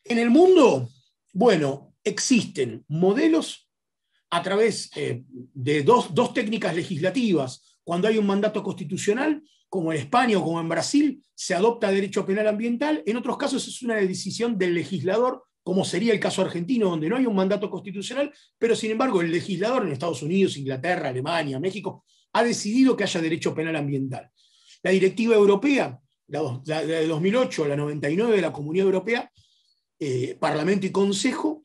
En el mundo, bueno, existen modelos a través de dos técnicas legislativas. Cuando hay un mandato constitucional, como en España o como en Brasil, se adopta derecho penal ambiental. En otros casos es una decisión del legislador, como sería el caso argentino, donde no hay un mandato constitucional, pero sin embargo el legislador en Estados Unidos, Inglaterra, Alemania, México, ha decidido que haya derecho penal ambiental. La directiva europea, la de 2008, la 99 de la Comunidad Europea, Parlamento y Consejo,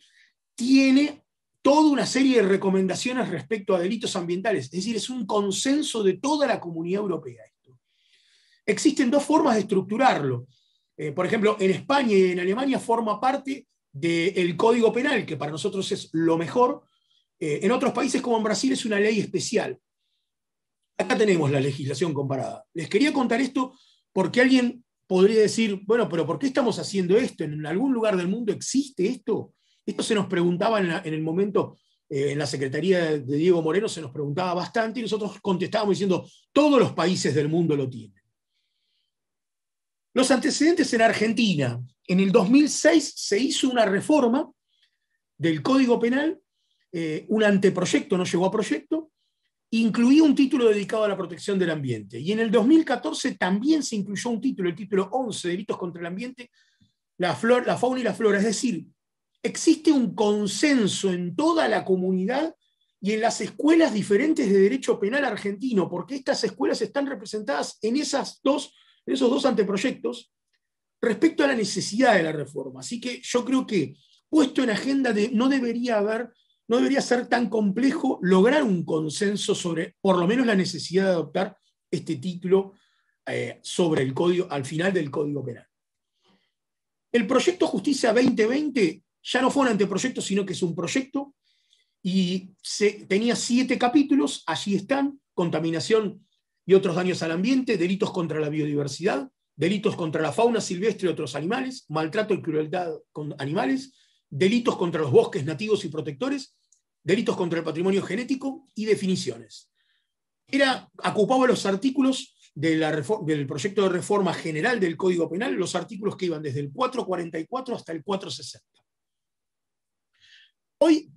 tiene toda una serie de recomendaciones respecto a delitos ambientales. Es decir, es un consenso de toda la Comunidad Europea. Existen dos formas de estructurarlo. Por ejemplo, en España y en Alemania forma parte del Código Penal, que para nosotros es lo mejor, En otros países como en Brasil es una ley especial. Acá tenemos la legislación comparada. Les quería contar esto porque alguien podría decir, bueno, pero ¿por qué estamos haciendo esto? ¿En algún lugar del mundo existe esto? Esto se nos preguntaba en el momento, en la Secretaría de Diego Moreno se nos preguntaba bastante y nosotros contestábamos diciendo, todos los países del mundo lo tienen. Los antecedentes en Argentina. En el 2006 se hizo una reforma del Código Penal, un anteproyecto, no llegó a proyecto, incluía un título dedicado a la protección del ambiente. Y en el 2014 también se incluyó un título, el título 11, Delitos contra el Ambiente, la fauna y la flora. Es decir, existe un consenso en toda la comunidad y en las escuelas diferentes de derecho penal argentino, porque estas escuelas están representadas en esos dos anteproyectos respecto a la necesidad de la reforma. Así que yo creo que, puesto en agenda, no debería ser tan complejo lograr un consenso sobre, por lo menos, la necesidad de adoptar este título sobre el código, al final del Código Penal. El proyecto Justicia 2020 ya no fue un anteproyecto, sino que es un proyecto, y tenía 7 capítulos, allí están: contaminación y otros daños al ambiente, delitos contra la biodiversidad, delitos contra la fauna silvestre y otros animales, maltrato y crueldad con animales, delitos contra los bosques nativos y protectores, delitos contra el patrimonio genético y definiciones. Ocupaba los artículos del proyecto de reforma general del Código Penal, los artículos que iban desde el 444 hasta el 460. Hoy,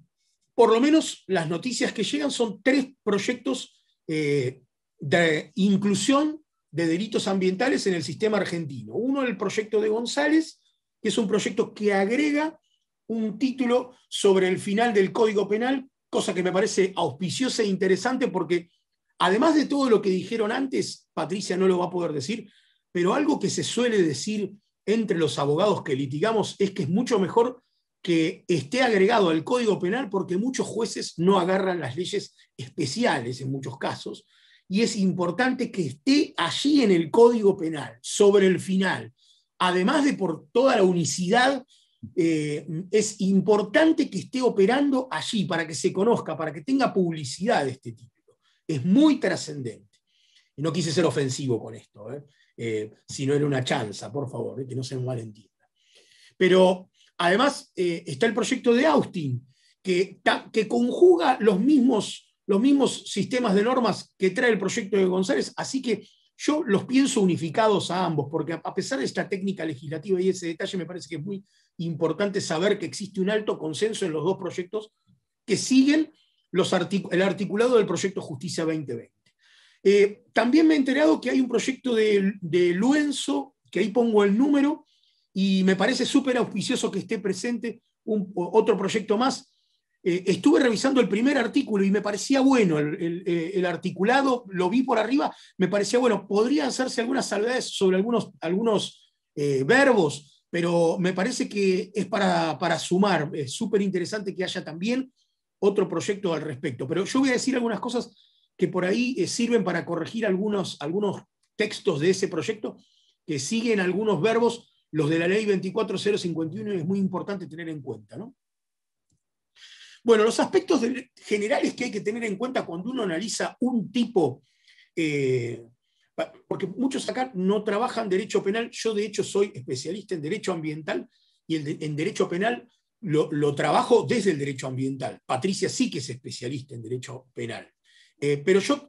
por lo menos, las noticias que llegan son 3 proyectos de inclusión de delitos ambientales en el sistema argentino. Uno, el proyecto de González, que es un proyecto que agrega un título sobre el final del Código Penal, cosa que me parece auspiciosa e interesante porque, además de todo lo que dijeron antes, Patricia no lo va a poder decir, pero algo que se suele decir entre los abogados que litigamos es que es mucho mejor que esté agregado al Código Penal porque muchos jueces no agarran las leyes especiales en muchos casos, y es importante que esté allí en el Código Penal, sobre el final. Además de por toda la unicidad, es importante que esté operando allí para que se conozca, para que tenga publicidad de este título. Es muy trascendente. Y no quise ser ofensivo con esto, si no era una chanza, por favor, que no se me malentienda. Pero además está el proyecto de Austin, que conjuga los mismos sistemas de normas que trae el proyecto de González, así que yo los pienso unificados a ambos, porque a pesar de esta técnica legislativa y ese detalle, me parece que es muy importante saber que existe un alto consenso en los 2 proyectos que siguen el articulado del proyecto Justicia 2020. También me he enterado que hay un proyecto de Luenzo, que ahí pongo el número, y me parece súper auspicioso que esté presente otro proyecto más. Estuve revisando el primer artículo y me parecía bueno el articulado, lo vi por arriba, me parecía bueno. Podrían hacerse algunas salvedades sobre algunos verbos, pero me parece que es para sumar. Es súper interesante que haya también otro proyecto al respecto. Pero yo voy a decir algunas cosas que por ahí sirven para corregir algunos textos de ese proyecto que siguen algunos verbos, los de la ley 24051, y es muy importante tener en cuenta, ¿no? Bueno, los aspectos generales que hay que tener en cuenta cuando uno analiza un tipo, porque muchos acá no trabajan derecho penal, yo de hecho soy especialista en derecho ambiental y en derecho penal lo trabajo desde el derecho ambiental. Patricia sí que es especialista en derecho penal. Pero yo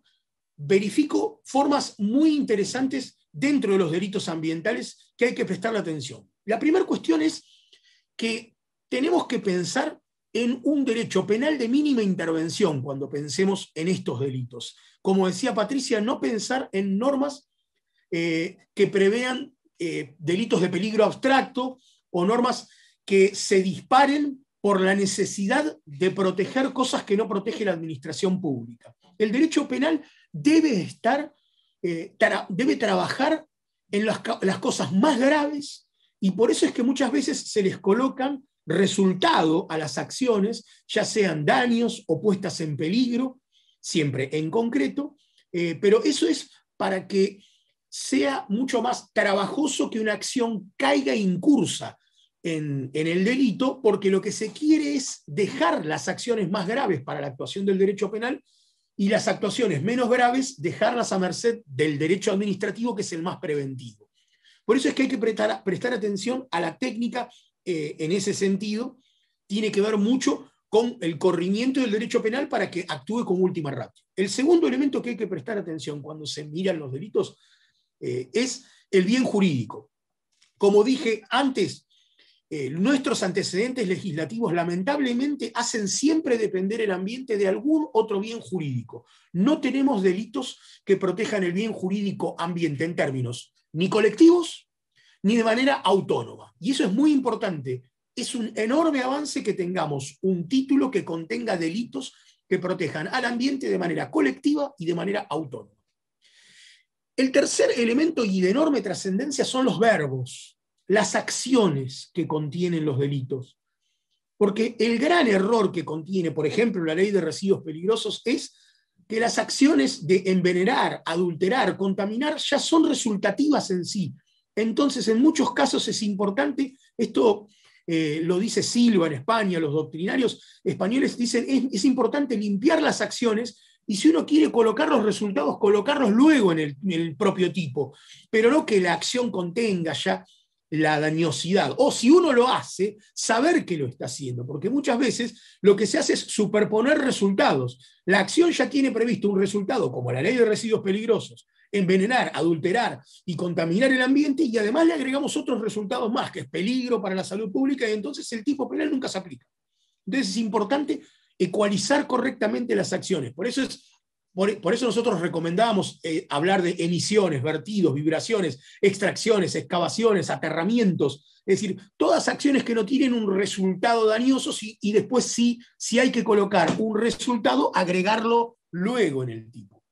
verifico formas muy interesantes dentro de los delitos ambientales que hay que prestarle atención. La primera cuestión es que tenemos que pensar en un derecho penal de mínima intervención cuando pensemos en estos delitos. Como decía Patricia, no pensar en normas que prevean delitos de peligro abstracto o normas que se disparen por la necesidad de proteger cosas que no protege la administración pública. El derecho penal debe trabajar en las cosas más graves, y por eso es que muchas veces se les colocan resultado a las acciones, ya sean daños o puestas en peligro, siempre en concreto, pero eso es para que sea mucho más trabajoso que una acción caiga incursa en el delito, porque lo que se quiere es dejar las acciones más graves para la actuación del derecho penal y las actuaciones menos graves dejarlas a merced del derecho administrativo, que es el más preventivo. Por eso es que hay que prestar atención a la técnica en ese sentido. Tiene que ver mucho con el corrimiento del derecho penal para que actúe como última ratio. El segundo elemento que hay que prestar atención cuando se miran los delitos es el bien jurídico. Como dije antes, nuestros antecedentes legislativos lamentablemente hacen siempre depender el ambiente de algún otro bien jurídico. No tenemos delitos que protejan el bien jurídico ambiente en términos ni colectivos ni de manera autónoma. Y eso es muy importante. Es un enorme avance que tengamos un título que contenga delitos que protejan al ambiente de manera colectiva y de manera autónoma. El tercer elemento y de enorme trascendencia son los verbos, las acciones que contienen los delitos. Porque el gran error que contiene, por ejemplo, la ley de residuos peligrosos es que las acciones de envenenar, adulterar, contaminar ya son resultativas en sí. Entonces, en muchos casos es importante, esto lo dice Silva en España, los doctrinarios españoles dicen es importante limpiar las acciones y si uno quiere colocar los resultados, colocarlos luego en el propio tipo, pero no que la acción contenga ya la dañosidad. O si uno lo hace, saber que lo está haciendo, porque muchas veces lo que se hace es superponer resultados. La acción ya tiene previsto un resultado, como la ley de residuos peligrosos, envenenar, adulterar y contaminar el ambiente, y además le agregamos otros resultados más, que es peligro para la salud pública, y entonces el tipo penal nunca se aplica. Entonces es importante ecualizar correctamente las acciones. Por eso nosotros recomendábamos hablar de emisiones, vertidos, vibraciones, extracciones, excavaciones, aterramientos, es decir, todas acciones que no tienen un resultado dañoso y después si hay que colocar un resultado, agregarlo luego en el tipo.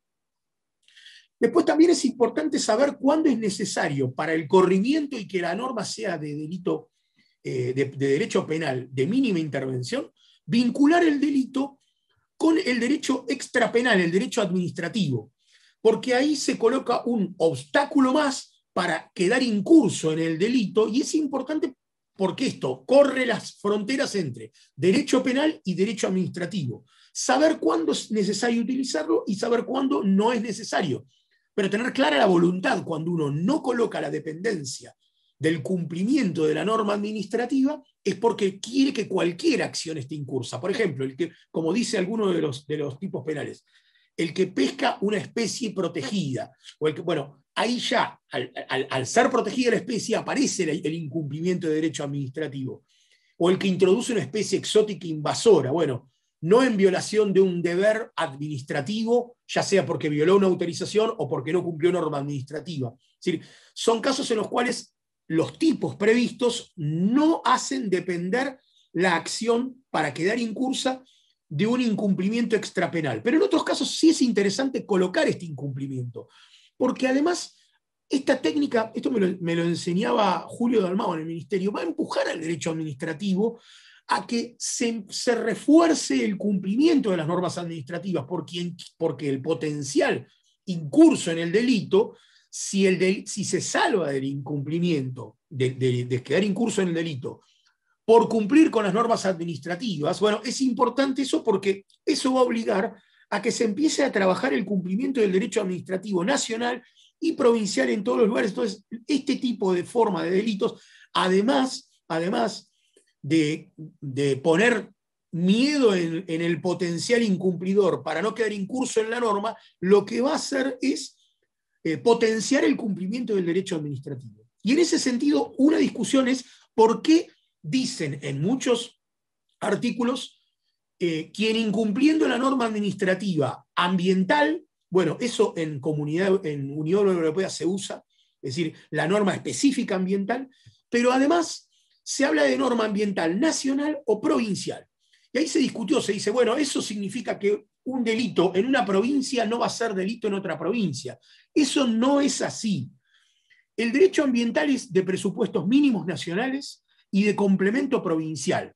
Después también es importante saber cuándo es necesario para el corrimiento y que la norma sea de delito, de derecho penal de mínima intervención, vincular el delito con el derecho extrapenal, el derecho administrativo, porque ahí se coloca un obstáculo más para quedar incurso en el delito, y es importante porque esto corre las fronteras entre derecho penal y derecho administrativo. Saber cuándo es necesario utilizarlo y saber cuándo no es necesario, pero tener clara la voluntad cuando uno no coloca la dependencia del cumplimiento de la norma administrativa, es porque quiere que cualquier acción esté incursa. Por ejemplo, como dice alguno de los tipos penales, el que pesca una especie protegida, o ahí ya, al ser protegida la especie, aparece el incumplimiento de derecho administrativo. O el que introduce una especie exótica invasora, no en violación de un deber administrativo, ya sea porque violó una autorización o porque no cumplió norma administrativa. Es decir, son casos en los cuales los tipos previstos no hacen depender la acción para quedar incursa de un incumplimiento extrapenal. Pero en otros casos sí es interesante colocar este incumplimiento, porque además esta técnica, esto me lo enseñaba Julio Dalmau en el Ministerio, va a empujar al derecho administrativo a que se refuerce el cumplimiento de las normas administrativas, porque el potencial incurso en el delito, si se salva del incumplimiento, de quedar incurso en el delito, por cumplir con las normas administrativas, es importante eso porque eso va a obligar a que se empiece a trabajar el cumplimiento del derecho administrativo nacional y provincial en todos los lugares. Entonces, este tipo de forma de delitos, además de poner miedo en el potencial incumplidor para no quedar incurso en la norma, lo que va a hacer es potenciar el cumplimiento del derecho administrativo. Y en ese sentido, una discusión es por qué dicen en muchos artículos quien incumpliendo la norma administrativa ambiental, eso en Unión Europea se usa, es decir, la norma específica ambiental, pero además se habla de norma ambiental nacional o provincial. Y ahí se discutió, se dice, eso significa que un delito en una provincia no va a ser delito en otra provincia. Eso no es así. El derecho ambiental es de presupuestos mínimos nacionales y de complemento provincial.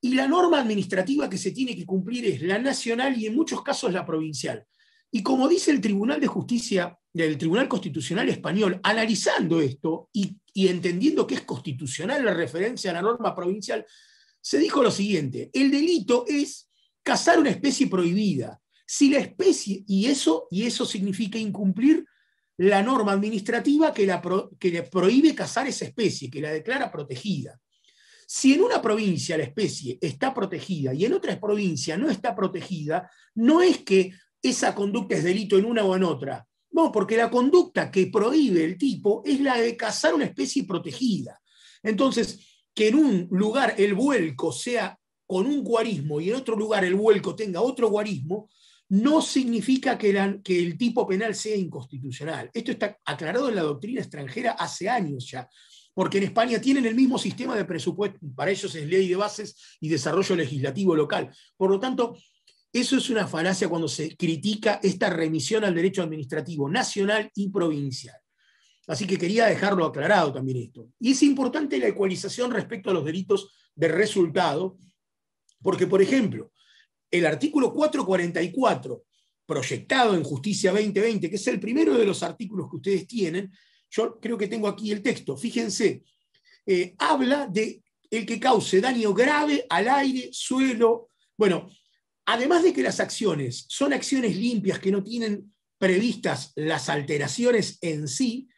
Y la norma administrativa que se tiene que cumplir es la nacional y en muchos casos la provincial. Y como dice el Tribunal de Justicia del Tribunal Constitucional Español, analizando esto y entendiendo que es constitucional la referencia a la norma provincial, se dijo lo siguiente: el delito es cazar una especie prohibida. Si la especie, y eso significa incumplir la norma administrativa que le prohíbe cazar esa especie, que la declara protegida. Si en una provincia la especie está protegida y en otra provincia no está protegida, no es que esa conducta es delito en una o en otra. No, porque la conducta que prohíbe el tipo es la de cazar una especie protegida. Entonces, que en un lugar el vuelco sea con un guarismo y en otro lugar el vuelco tenga otro guarismo, no significa que el tipo penal sea inconstitucional. Esto está aclarado en la doctrina extranjera hace años ya, porque en España tienen el mismo sistema de presupuesto, para ellos es ley de bases y desarrollo legislativo local. Por lo tanto, eso es una falacia cuando se critica esta remisión al derecho administrativo nacional y provincial. Así que quería dejarlo aclarado también esto. Y es importante la ecualización respecto a los delitos de resultado, porque, por ejemplo, el artículo 444, proyectado en Justicia 2020, que es el primero de los artículos que ustedes tienen, yo creo que tengo aquí el texto, fíjense, habla de el que cause daño grave al aire, suelo. Bueno, además de que las acciones son acciones limpias que no tienen previstas las alteraciones en sí,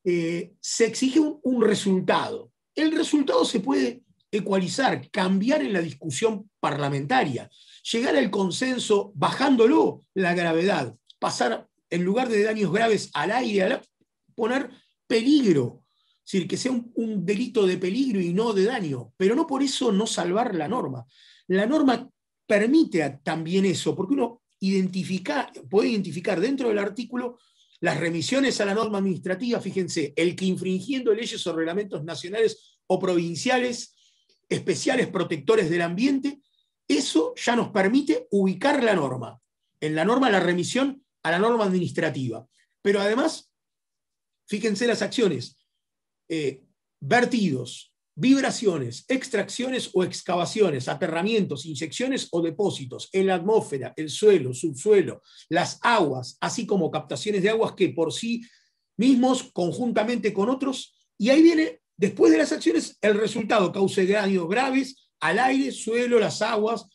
se exige un resultado. El resultado se puede ecualizar, cambiar en la discusión parlamentaria, llegar al consenso bajándolo la gravedad, pasar en lugar de daños graves al aire, poner peligro, es decir, que sea un delito de peligro y no de daño, pero no por eso no salvar la norma. La norma permite también eso, porque uno puede identificar dentro del artículo las remisiones a la norma administrativa. Fíjense, el que infringiendo leyes o reglamentos nacionales o provinciales especiales protectores del ambiente, eso ya nos permite ubicar la norma. En la norma la remisión a la norma administrativa. Pero además, fíjense las acciones, vertidos, vibraciones, extracciones o excavaciones, aterramientos, inyecciones o depósitos en la atmósfera, el suelo, subsuelo, las aguas, así como captaciones de aguas que por sí mismos, conjuntamente con otros, y ahí viene, después de las acciones, el resultado: cause daños graves al aire, suelo, las aguas,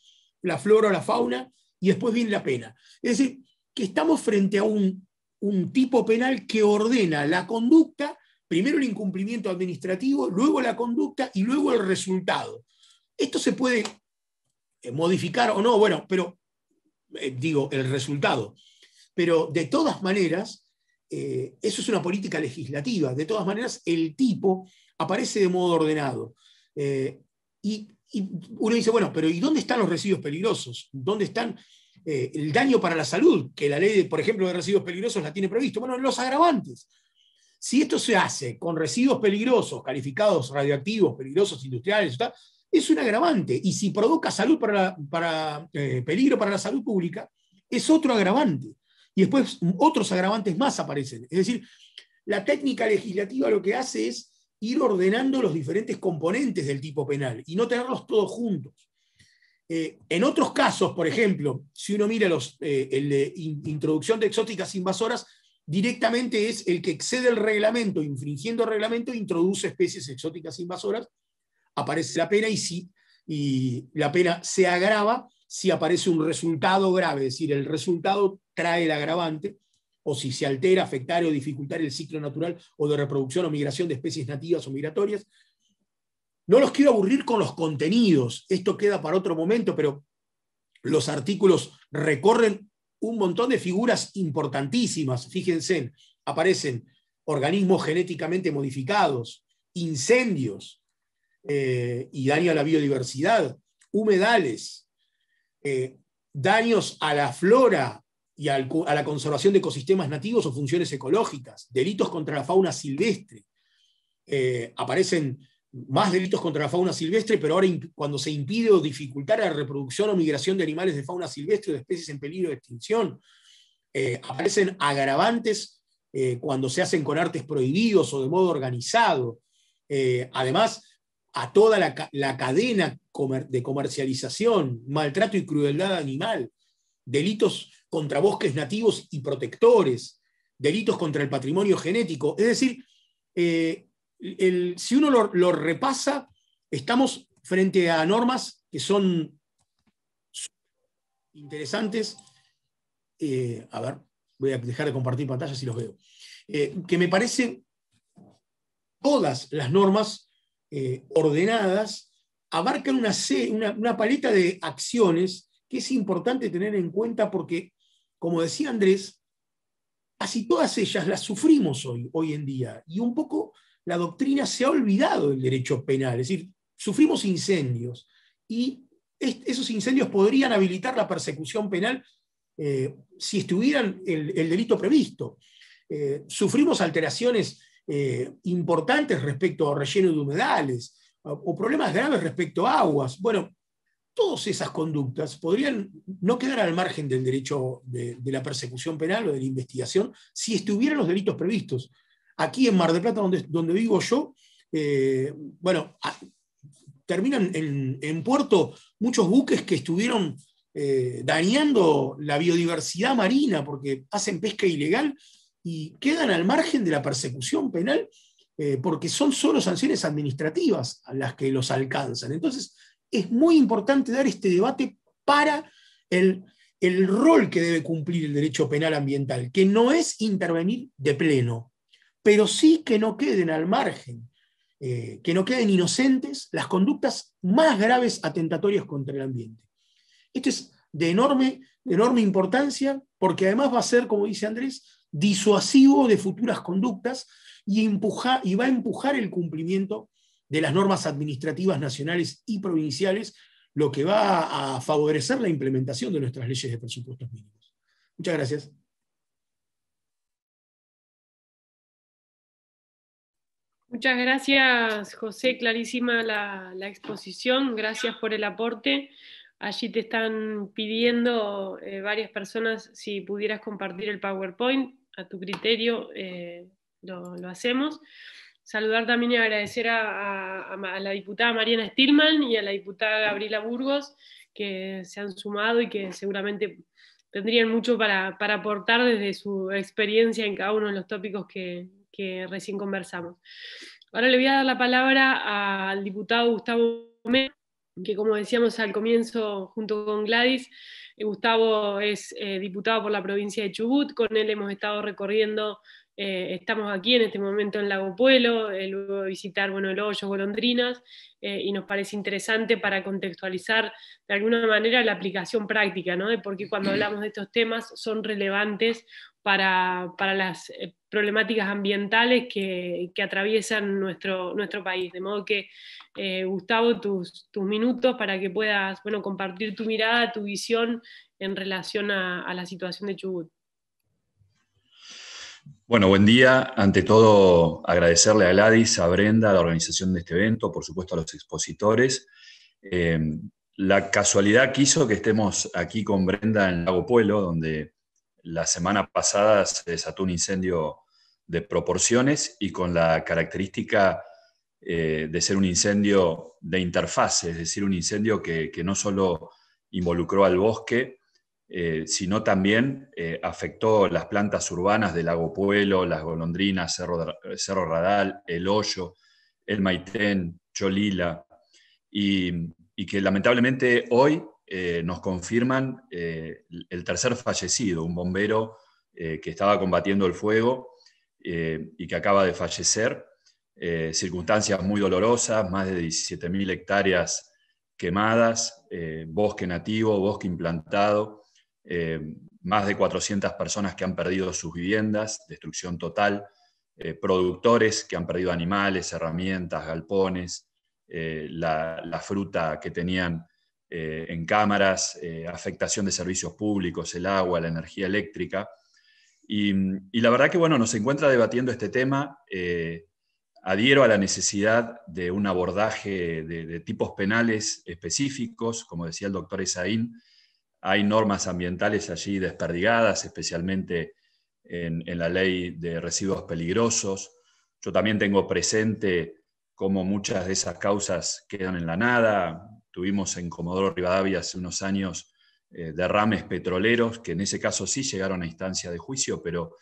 la flora o la fauna, y después viene la pena. Es decir, que estamos frente a un tipo penal que ordena la conducta, primero el incumplimiento administrativo, luego la conducta y luego el resultado. Esto se puede modificar o no, bueno, pero digo, el resultado. Pero de todas maneras, eso es una política legislativa. De todas maneras, el tipo aparece de modo ordenado. Y uno dice, bueno, pero ¿y dónde están los residuos peligrosos? ¿Dónde están el daño para la salud? Que la ley, por ejemplo, de residuos peligrosos la tiene previsto. Bueno, los agravantes. Si esto se hace con residuos peligrosos, calificados radioactivos, peligrosos, industriales, es un agravante. Y si provoca peligro para la salud pública, es otro agravante. Y después otros agravantes más aparecen. Es decir, la técnica legislativa lo que hace es ir ordenando los diferentes componentes del tipo penal y no tenerlos todos juntos. En otros casos, por ejemplo, si uno mira el de introducción de exóticas invasoras, directamente es el que excede el reglamento, infringiendo el reglamento, introduce especies exóticas invasoras, aparece la pena y la pena se agrava si aparece un resultado grave, es decir, el resultado trae el agravante, o si se altera, afectar o dificultar el ciclo natural o de reproducción o migración de especies nativas o migratorias. No los quiero aburrir con los contenidos, esto queda para otro momento, pero los artículos recorren un montón de figuras importantísimas. Fíjense, aparecen organismos genéticamente modificados, incendios y daño a la biodiversidad, humedales, daños a la flora y a la conservación de ecosistemas nativos o funciones ecológicas, delitos contra la fauna silvestre. Aparecen más delitos contra la fauna silvestre, pero ahora cuando se impide o dificultar la reproducción o migración de animales de fauna silvestre o de especies en peligro de extinción. Aparecen agravantes cuando se hacen con artes prohibidos o de modo organizado. Además, a toda la cadena de comercialización, maltrato y crueldad animal, delitos contra bosques nativos y protectores, delitos contra el patrimonio genético. Es decir, si uno lo repasa, estamos frente a normas que son interesantes. A ver, voy a dejar de compartir pantalla si los veo. Que me parece todas las normas ordenadas abarcan una paleta de acciones que es importante tener en cuenta porque, como decía Andrés, casi todas ellas las sufrimos hoy en día, y un poco la doctrina se ha olvidado del derecho penal, es decir, sufrimos incendios, y esos incendios podrían habilitar la persecución penal si estuvieran el delito previsto. Sufrimos alteraciones importantes respecto a relleno de humedales, o problemas graves respecto a aguas. Bueno, todas esas conductas podrían no quedar al margen del derecho de la persecución penal o de la investigación si estuvieran los delitos previstos. Aquí en Mar del Plata, donde vivo yo, bueno, terminan en puerto muchos buques que estuvieron dañando la biodiversidad marina porque hacen pesca ilegal y quedan al margen de la persecución penal porque son solo sanciones administrativas a las que los alcanzan. Entonces, es muy importante dar este debate para el rol que debe cumplir el derecho penal ambiental, que no es intervenir de pleno, pero sí que no queden al margen, que no queden inocentes las conductas más graves atentatorias contra el ambiente. Esto es de enorme importancia, porque además va a ser, como dice Andrés, disuasivo de futuras conductas y va a empujar el cumplimiento de las normas administrativas nacionales y provinciales, lo que va a favorecer la implementación de nuestras leyes de presupuestos mínimos. Muchas gracias. Muchas gracias, José. Clarísima la exposición. Gracias por el aporte. Allí te están pidiendo varias personas si pudieras compartir el PowerPoint. A tu criterio lo hacemos. Saludar también y agradecer a la diputada Mariana Stillman y a la diputada Gabriela Burgos, que se han sumado y que seguramente tendrían mucho para aportar desde su experiencia en cada uno de los tópicos que recién conversamos. Ahora le voy a dar la palabra al diputado Gustavo Mena, que como decíamos al comienzo junto con Gladys, Gustavo es diputado por la provincia de Chubut. Con él hemos estado recorriendo, estamos aquí en este momento en Lago Puelo, luego de visitar el Hoyo, Golondrinas, y nos parece interesante para contextualizar de alguna manera la aplicación práctica, ¿no? De por qué cuando hablamos de estos temas son relevantes para las problemáticas ambientales que atraviesan nuestro país. De modo que, Gustavo, tus minutos para que puedas compartir tu mirada, tu visión en relación a la situación de Chubut. Bueno, buen día. Ante todo, agradecerle a Gladys, a Brenda, a la organización de este evento, por supuesto a los expositores. La casualidad quiso que estemos aquí con Brenda en Lago Puelo, donde la semana pasada se desató un incendio de proporciones y con la característica de ser un incendio de interfase, es decir, un incendio que no solo involucró al bosque, sino también afectó las plantas urbanas del Lago Puelo, Las Golondrinas, Cerro Radal, El Hoyo, El Maitén, Cholila, y que lamentablemente hoy nos confirman el tercer fallecido, un bombero que estaba combatiendo el fuego y que acaba de fallecer. Circunstancias muy dolorosas, más de 17.000 hectáreas quemadas, bosque nativo, bosque implantado, más de 400 personas que han perdido sus viviendas, destrucción total, productores que han perdido animales, herramientas, galpones, la fruta que tenían en cámaras, afectación de servicios públicos, el agua, la energía eléctrica. Y la verdad que nos encuentra debatiendo este tema. Adhiero a la necesidad de un abordaje de tipos penales específicos, como decía el doctor Esaín. Hay normas ambientales allí desperdigadas, especialmente en la ley de residuos peligrosos. Yo también tengo presente cómo muchas de esas causas quedan en la nada. Tuvimos en Comodoro Rivadavia hace unos años derrames petroleros, que en ese caso sí llegaron a instancia de juicio, pero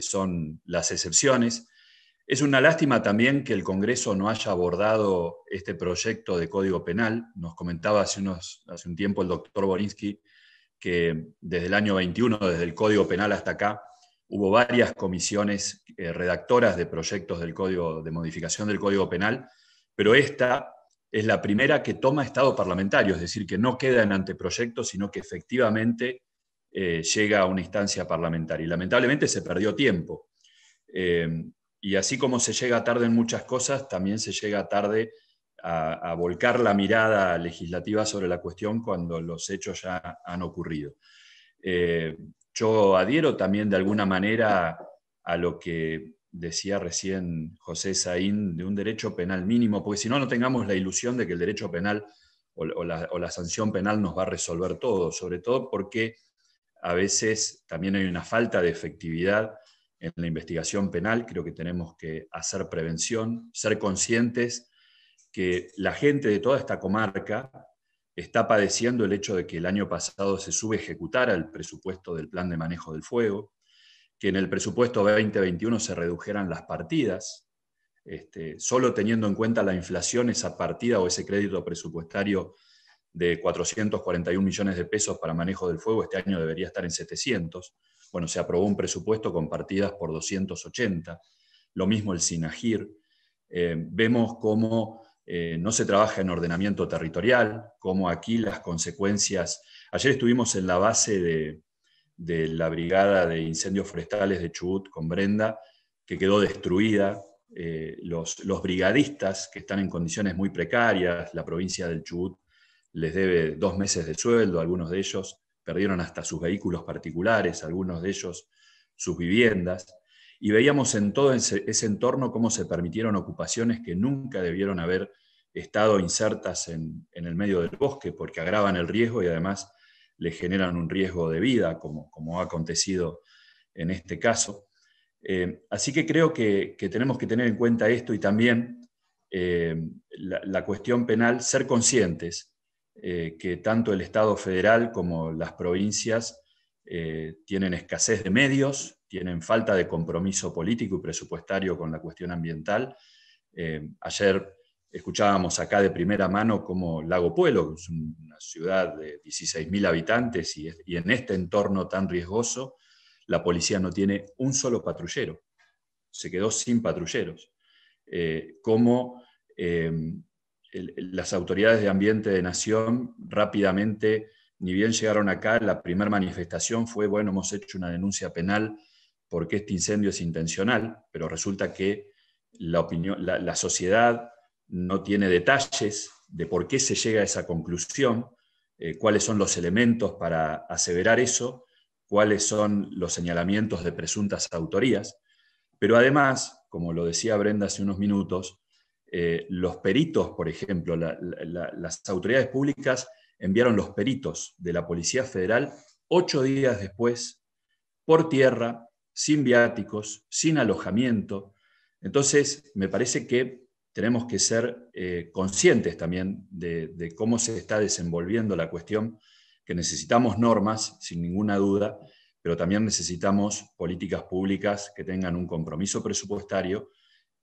son las excepciones. Es una lástima también que el Congreso no haya abordado este proyecto de Código Penal. Nos comentaba hace un tiempo el doctor Borinsky que desde el año 21, desde el Código Penal hasta acá, hubo varias comisiones redactoras de proyectos de modificación del Código Penal, pero esta es la primera que toma estado parlamentario, es decir, que no queda en anteproyecto, sino que efectivamente llega a una instancia parlamentaria. Y lamentablemente se perdió tiempo. Y así como se llega tarde en muchas cosas, también se llega tarde a volcar la mirada legislativa sobre la cuestión cuando los hechos ya han ocurrido. Yo adhiero también de alguna manera a lo que decía recién José Saín de un derecho penal mínimo, porque si no, no tengamos la ilusión de que el derecho penal o la sanción penal nos va a resolver todo, sobre todo porque a veces también hay una falta de efectividad en la investigación penal. Creo que tenemos que hacer prevención, ser conscientes que la gente de toda esta comarca está padeciendo el hecho de que el año pasado se subejecutara el presupuesto del Plan de Manejo del Fuego, que en el presupuesto 2021 se redujeran las partidas, solo teniendo en cuenta la inflación, esa partida o ese crédito presupuestario de 441 millones de pesos para manejo del fuego, este año debería estar en 700. Bueno, se aprobó un presupuesto con partidas por 280, lo mismo el SINAGIR. Vemos cómo no se trabaja en ordenamiento territorial, cómo aquí las consecuencias... Ayer estuvimos en la base de la Brigada de Incendios Forestales de Chubut con Brenda, que quedó destruida. Los brigadistas que están en condiciones muy precarias, la provincia del Chubut les debe 2 meses de sueldo, algunos de ellos perdieron hasta sus vehículos particulares, algunos de ellos sus viviendas, y veíamos en todo ese entorno cómo se permitieron ocupaciones que nunca debieron haber estado insertas en el medio del bosque, porque agravan el riesgo y además le generan un riesgo de vida, como ha acontecido en este caso. Así que creo que tenemos que tener en cuenta esto y también la cuestión penal, ser conscientes que tanto el Estado federal como las provincias tienen escasez de medios, tienen falta de compromiso político y presupuestario con la cuestión ambiental. Ayer escuchábamos acá de primera mano cómo Lago Puelo, que es una ciudad de 16.000 habitantes y en este entorno tan riesgoso, la policía no tiene un solo patrullero, se quedó sin patrulleros. Cómo las autoridades de ambiente de Nación rápidamente, ni bien llegaron acá, la primera manifestación fue, bueno, hemos hecho una denuncia penal porque este incendio es intencional, pero resulta que la sociedad no tiene detalles de por qué se llega a esa conclusión, cuáles son los elementos para aseverar eso, cuáles son los señalamientos de presuntas autorías, pero además, como lo decía Brenda hace unos minutos, los peritos, por ejemplo, las autoridades públicas enviaron los peritos de la Policía Federal 8 días después, por tierra, sin viáticos, sin alojamiento. Entonces, me parece que tenemos que ser conscientes también de cómo se está desenvolviendo la cuestión, que necesitamos normas, sin ninguna duda, pero también necesitamos políticas públicas que tengan un compromiso presupuestario,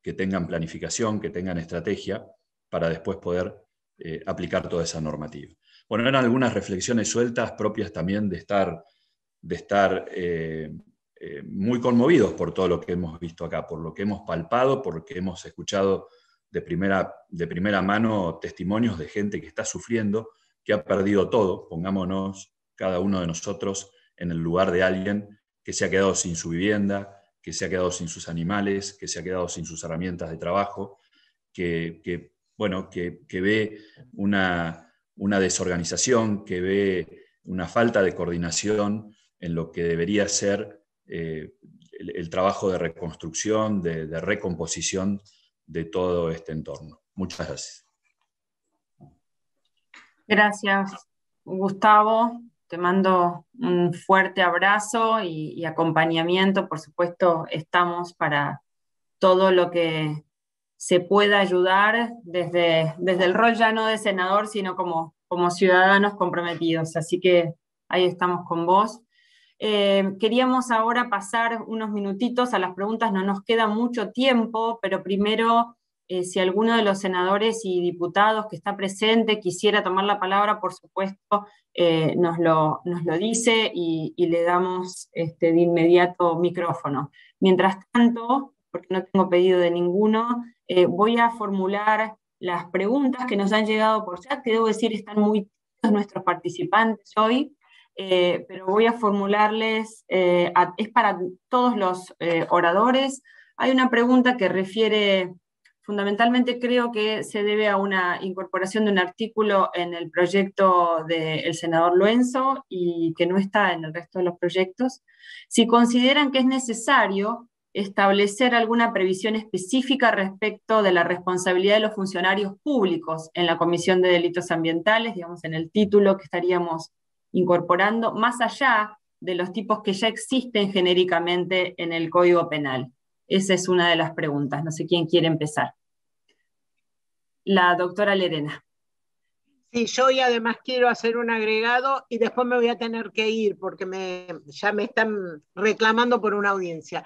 que tengan planificación, que tengan estrategia, para después poder aplicar toda esa normativa. Bueno, eran algunas reflexiones sueltas propias también de estar muy conmovidos por todo lo que hemos visto acá, por lo que hemos palpado, por lo que hemos escuchado de primera mano testimonios de gente que está sufriendo, que ha perdido todo. Pongámonos cada uno de nosotros en el lugar de alguien que se ha quedado sin su vivienda, que se ha quedado sin sus animales, que se ha quedado sin sus herramientas de trabajo, que ve una desorganización, que ve una falta de coordinación en lo que debería ser el trabajo de reconstrucción, de recomposición de todo este entorno. Muchas gracias. Gracias, Gustavo. Te mando un fuerte abrazo y acompañamiento. Por supuesto, estamos para todo lo que se pueda ayudar desde el rol ya no de senador, sino como ciudadanos comprometidos. Así que ahí estamos con vos. Queríamos ahora pasar unos minutitos a las preguntas, no nos queda mucho tiempo, pero primero, si alguno de los senadores y diputados que está presente quisiera tomar la palabra, por supuesto, nos lo dice y le damos de inmediato micrófono. Mientras tanto, porque no tengo pedido de ninguno, voy a formular las preguntas que nos han llegado por chat, que debo decir están muy tímidos nuestros participantes hoy, pero voy a formularles, es para todos los oradores. Hay una pregunta que refiere, fundamentalmente creo que se debe a una incorporación de un artículo en el proyecto del senador Loenzo y que no está en el resto de los proyectos. Si consideran que es necesario establecer alguna previsión específica respecto de la responsabilidad de los funcionarios públicos en la Comisión de Delitos Ambientales, digamos en el título que estaríamos incorporando, más allá de los tipos que ya existen genéricamente en el Código Penal. Esa es una de las preguntas. No sé quién quiere empezar. La doctora Lerena. Sí, yo y además quiero hacer un agregado y después me voy a tener que ir porque ya me están reclamando por una audiencia.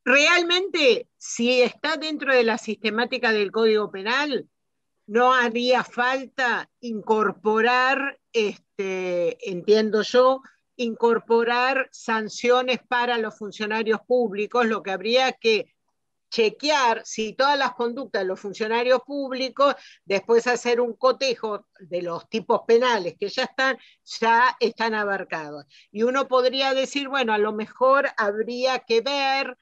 Realmente, si está dentro de la sistemática del Código Penal, no haría falta incorporar, entiendo yo, incorporar sanciones para los funcionarios públicos. Lo que habría que chequear si todas las conductas de los funcionarios públicos, después hacer un cotejo de los tipos penales que ya están abarcados. Y uno podría decir, bueno, a lo mejor habría que ver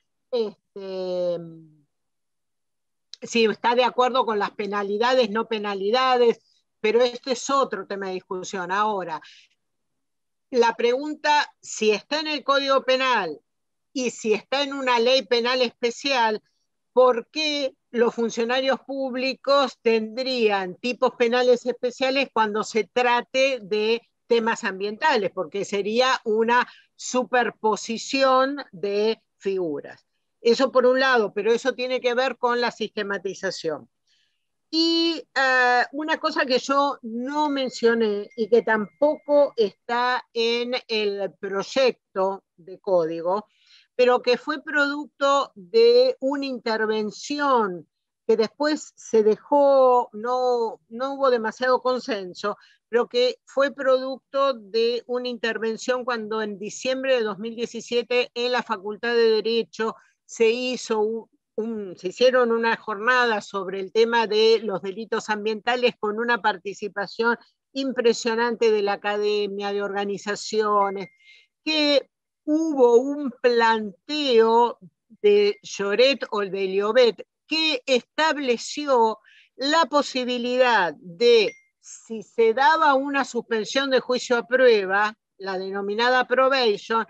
si está de acuerdo con las penalidades, no penalidades, pero este es otro tema de discusión. Ahora, la pregunta, si está en el Código Penal y si está en una ley penal especial, ¿por qué los funcionarios públicos tendrían tipos penales especiales cuando se trate de temas ambientales? Porque sería una superposición de figuras. Eso por un lado, pero eso tiene que ver con la sistematización. Y una cosa que yo no mencioné y que tampoco está en el proyecto de código, pero que fue producto de una intervención que después se dejó, no hubo demasiado consenso, pero que fue producto de una intervención cuando en diciembre de 2017 en la Facultad de Derecho se hicieron una jornada sobre el tema de los delitos ambientales con una participación impresionante de la academia, de organizaciones, que hubo un planteo de Lloret o de Llobet que estableció la posibilidad de, si se daba una suspensión de juicio a prueba, la denominada probation,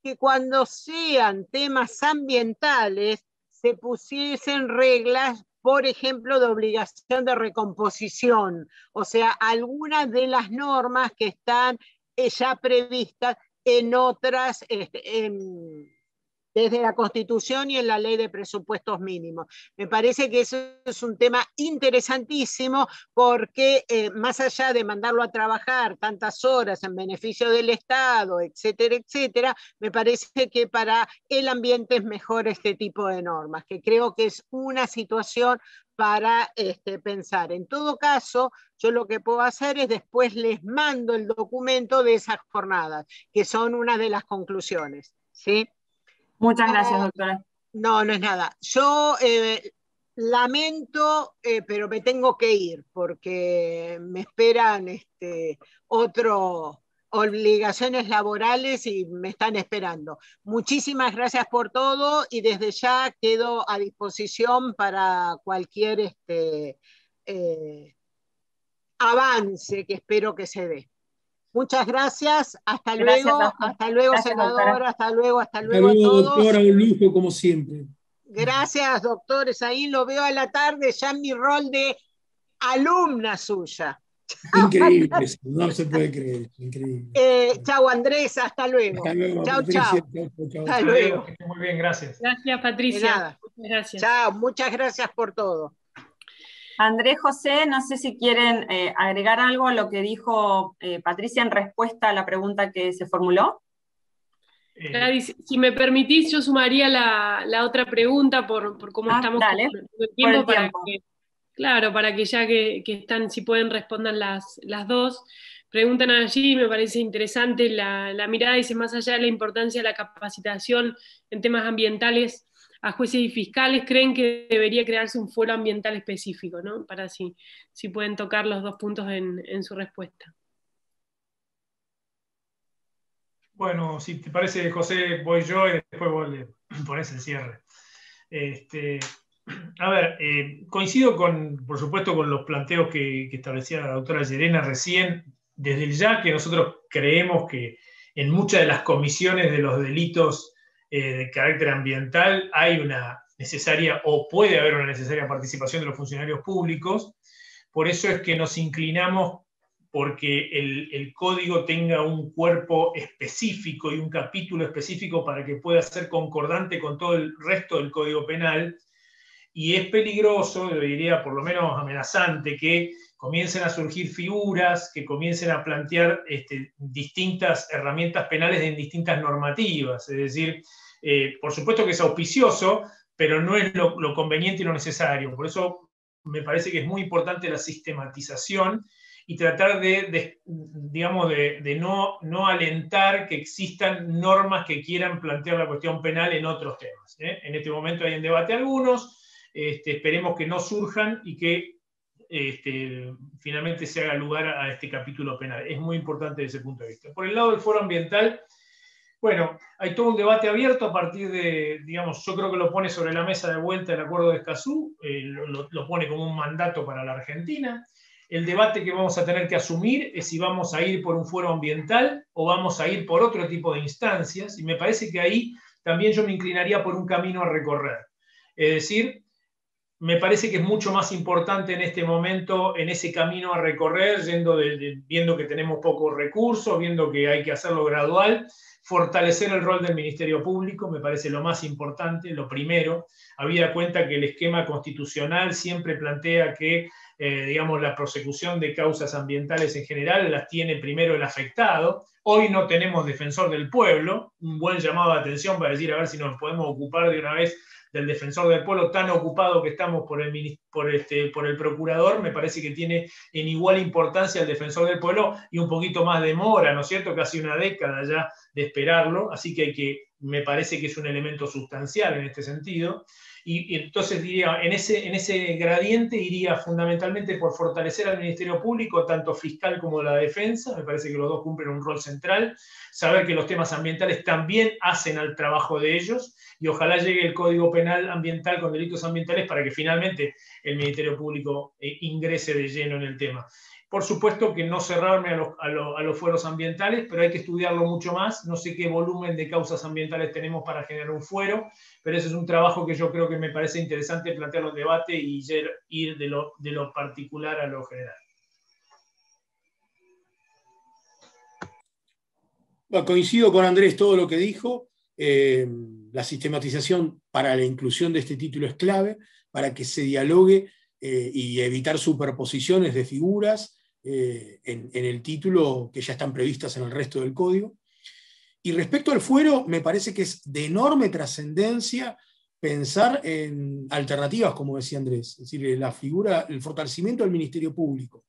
que cuando sean temas ambientales se pusiesen reglas, por ejemplo, de obligación de recomposición, o sea, algunas de las normas que están ya previstas en otras, desde la Constitución y en la Ley de Presupuestos Mínimos. Me parece que eso es un tema interesantísimo porque más allá de mandarlo a trabajar tantas horas en beneficio del Estado, etcétera, etcétera, me parece que para el ambiente es mejor este tipo de normas, que creo que es una situación para pensar. En todo caso, yo lo que puedo hacer es después les mando el documento de esas jornadas, que son una de las conclusiones, ¿sí? Muchas gracias, doctora. No es nada. Yo lamento, pero me tengo que ir porque me esperan obligaciones laborales y me están esperando. Muchísimas gracias por todo y desde ya quedo a disposición para cualquier avance que espero que se dé. Muchas gracias, hasta luego, gracias, senadora, hasta luego a todos. Doctora, un lujo como siempre. Gracias, doctores, ahí lo veo a la tarde, ya en mi rol de alumna suya. Increíble, no se puede creer, increíble. Chau Andrés, hasta luego. Hasta luego, chau. Hasta luego. Muy bien, gracias. Gracias, Patricia. De nada. Muchas gracias. Chao, muchas gracias por todo. Andrés, José, no sé si quieren agregar algo a lo que dijo Patricia en respuesta a la pregunta que se formuló. Gladys, si me permitís, yo sumaría la otra pregunta por cómo estamos dale, con el tiempo, por el tiempo. Claro, para que ya que están, si pueden responder las dos. Preguntan allí, me parece interesante la mirada, dice, más allá de la importancia de la capacitación en temas ambientales a jueces y fiscales, creen que debería crearse un foro ambiental específico, ¿no? Para si pueden tocar los dos puntos en su respuesta. Bueno, si te parece, José, voy yo y después vos le ponés el cierre. A ver, coincido por supuesto, con los planteos que establecía la doctora Llerena recién, desde el ya que nosotros creemos que en muchas de las comisiones de los delitos de carácter ambiental hay una necesaria, o puede haber una necesaria participación de los funcionarios públicos. Por eso es que nos inclinamos porque el código tenga un cuerpo específico y un capítulo específico para que pueda ser concordante con todo el resto del Código Penal. Y es peligroso, yo diría por lo menos amenazante, que comiencen a surgir figuras, que comiencen a plantear distintas herramientas penales en distintas normativas. Es decir, por supuesto que es auspicioso, pero no es lo conveniente y lo necesario. Por eso me parece que es muy importante la sistematización y tratar de no alentar que existan normas que quieran plantear la cuestión penal en otros temas. En este momento hay en debate algunos, esperemos que no surjan y que finalmente se haga lugar a este capítulo penal. Es muy importante desde ese punto de vista. Por el lado del foro ambiental, bueno, hay todo un debate abierto a partir de, yo creo que lo pone sobre la mesa de vuelta el Acuerdo de Escazú, lo pone como un mandato para la Argentina. El debate que vamos a tener que asumir es si vamos a ir por un foro ambiental o vamos a ir por otro tipo de instancias, y me parece que ahí también yo me inclinaría por un camino a recorrer. Es decir, me parece que es mucho más importante en este momento, en ese camino a recorrer, viendo que tenemos pocos recursos, viendo que hay que hacerlo gradual, fortalecer el rol del Ministerio Público, me parece lo más importante, lo primero, habida cuenta que el esquema constitucional siempre plantea que la prosecución de causas ambientales en general las tiene primero el afectado. Hoy no tenemos defensor del pueblo, un buen llamado de atención para decir a ver si nos podemos ocupar de una vez del defensor del pueblo, tan ocupado que estamos por el procurador. Me parece que tiene en igual importancia el defensor del pueblo y un poquito más de demora, ¿no es cierto? Casi una década ya de esperarlo, así que me parece que es un elemento sustancial en este sentido. Y entonces diría, en ese gradiente iría fundamentalmente por fortalecer al Ministerio Público, tanto fiscal como la defensa. Me parece que los dos cumplen un rol central. Saber que los temas ambientales también hacen al trabajo de ellos, y ojalá llegue el Código Penal ambiental con delitos ambientales para que finalmente el Ministerio Público ingrese de lleno en el tema. Por supuesto que no cerrarme a los fueros ambientales, pero hay que estudiarlo mucho más. No sé qué volumen de causas ambientales tenemos para generar un fuero, pero ese es un trabajo que yo creo que me parece interesante plantearlo en debate y ir de lo particular a lo general. Bueno, coincido con Andrés todo lo que dijo. La sistematización para la inclusión de este título es clave, para que se dialogue y evitar superposiciones de figuras en el título que ya están previstas en el resto del código. Y respecto al fuero, me parece que es de enorme trascendencia pensar en alternativas, como decía Andrés, es decir, el fortalecimiento del Ministerio Público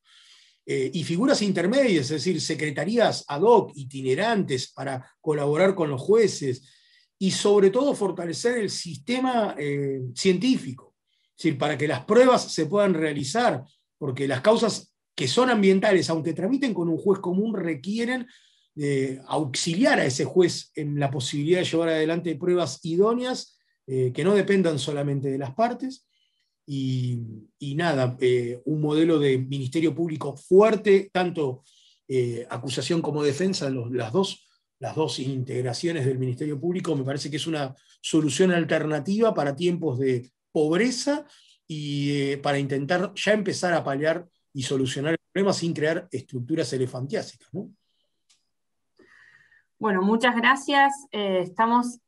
y figuras intermedias, es decir, secretarías ad hoc, itinerantes para colaborar con los jueces, y sobre todo fortalecer el sistema científico, es decir, para que las pruebas se puedan realizar, porque las causas que son ambientales, aunque tramiten con un juez común, requieren auxiliar a ese juez en la posibilidad de llevar adelante pruebas idóneas que no dependan solamente de las partes. Y nada, un modelo de Ministerio Público fuerte, tanto acusación como defensa, las dos integraciones del Ministerio Público, me parece que es una solución alternativa para tiempos de pobreza y para intentar ya empezar a paliar y solucionar el problema sin crear estructuras elefantiásicas, ¿no? Bueno, muchas gracias. Estamos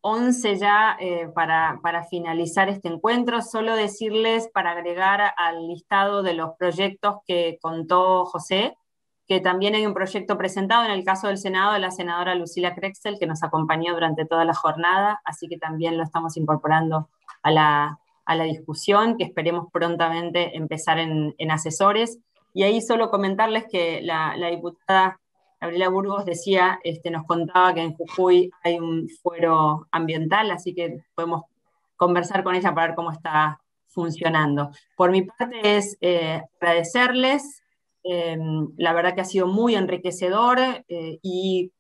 11 ya para finalizar este encuentro. Solo decirles, para agregar al listado de los proyectos que contó José, que también hay un proyecto presentado en el caso del Senado de la senadora Lucila Krexel, que nos acompañó durante toda la jornada, así que también lo estamos incorporando a la discusión, que esperemos prontamente empezar en asesores. Y ahí solo comentarles que la diputada Gabriela Burgos decía, nos contaba que en Jujuy hay un fuero ambiental, así que podemos conversar con ella para ver cómo está funcionando. Por mi parte es agradecerles, la verdad que ha sido muy enriquecedor y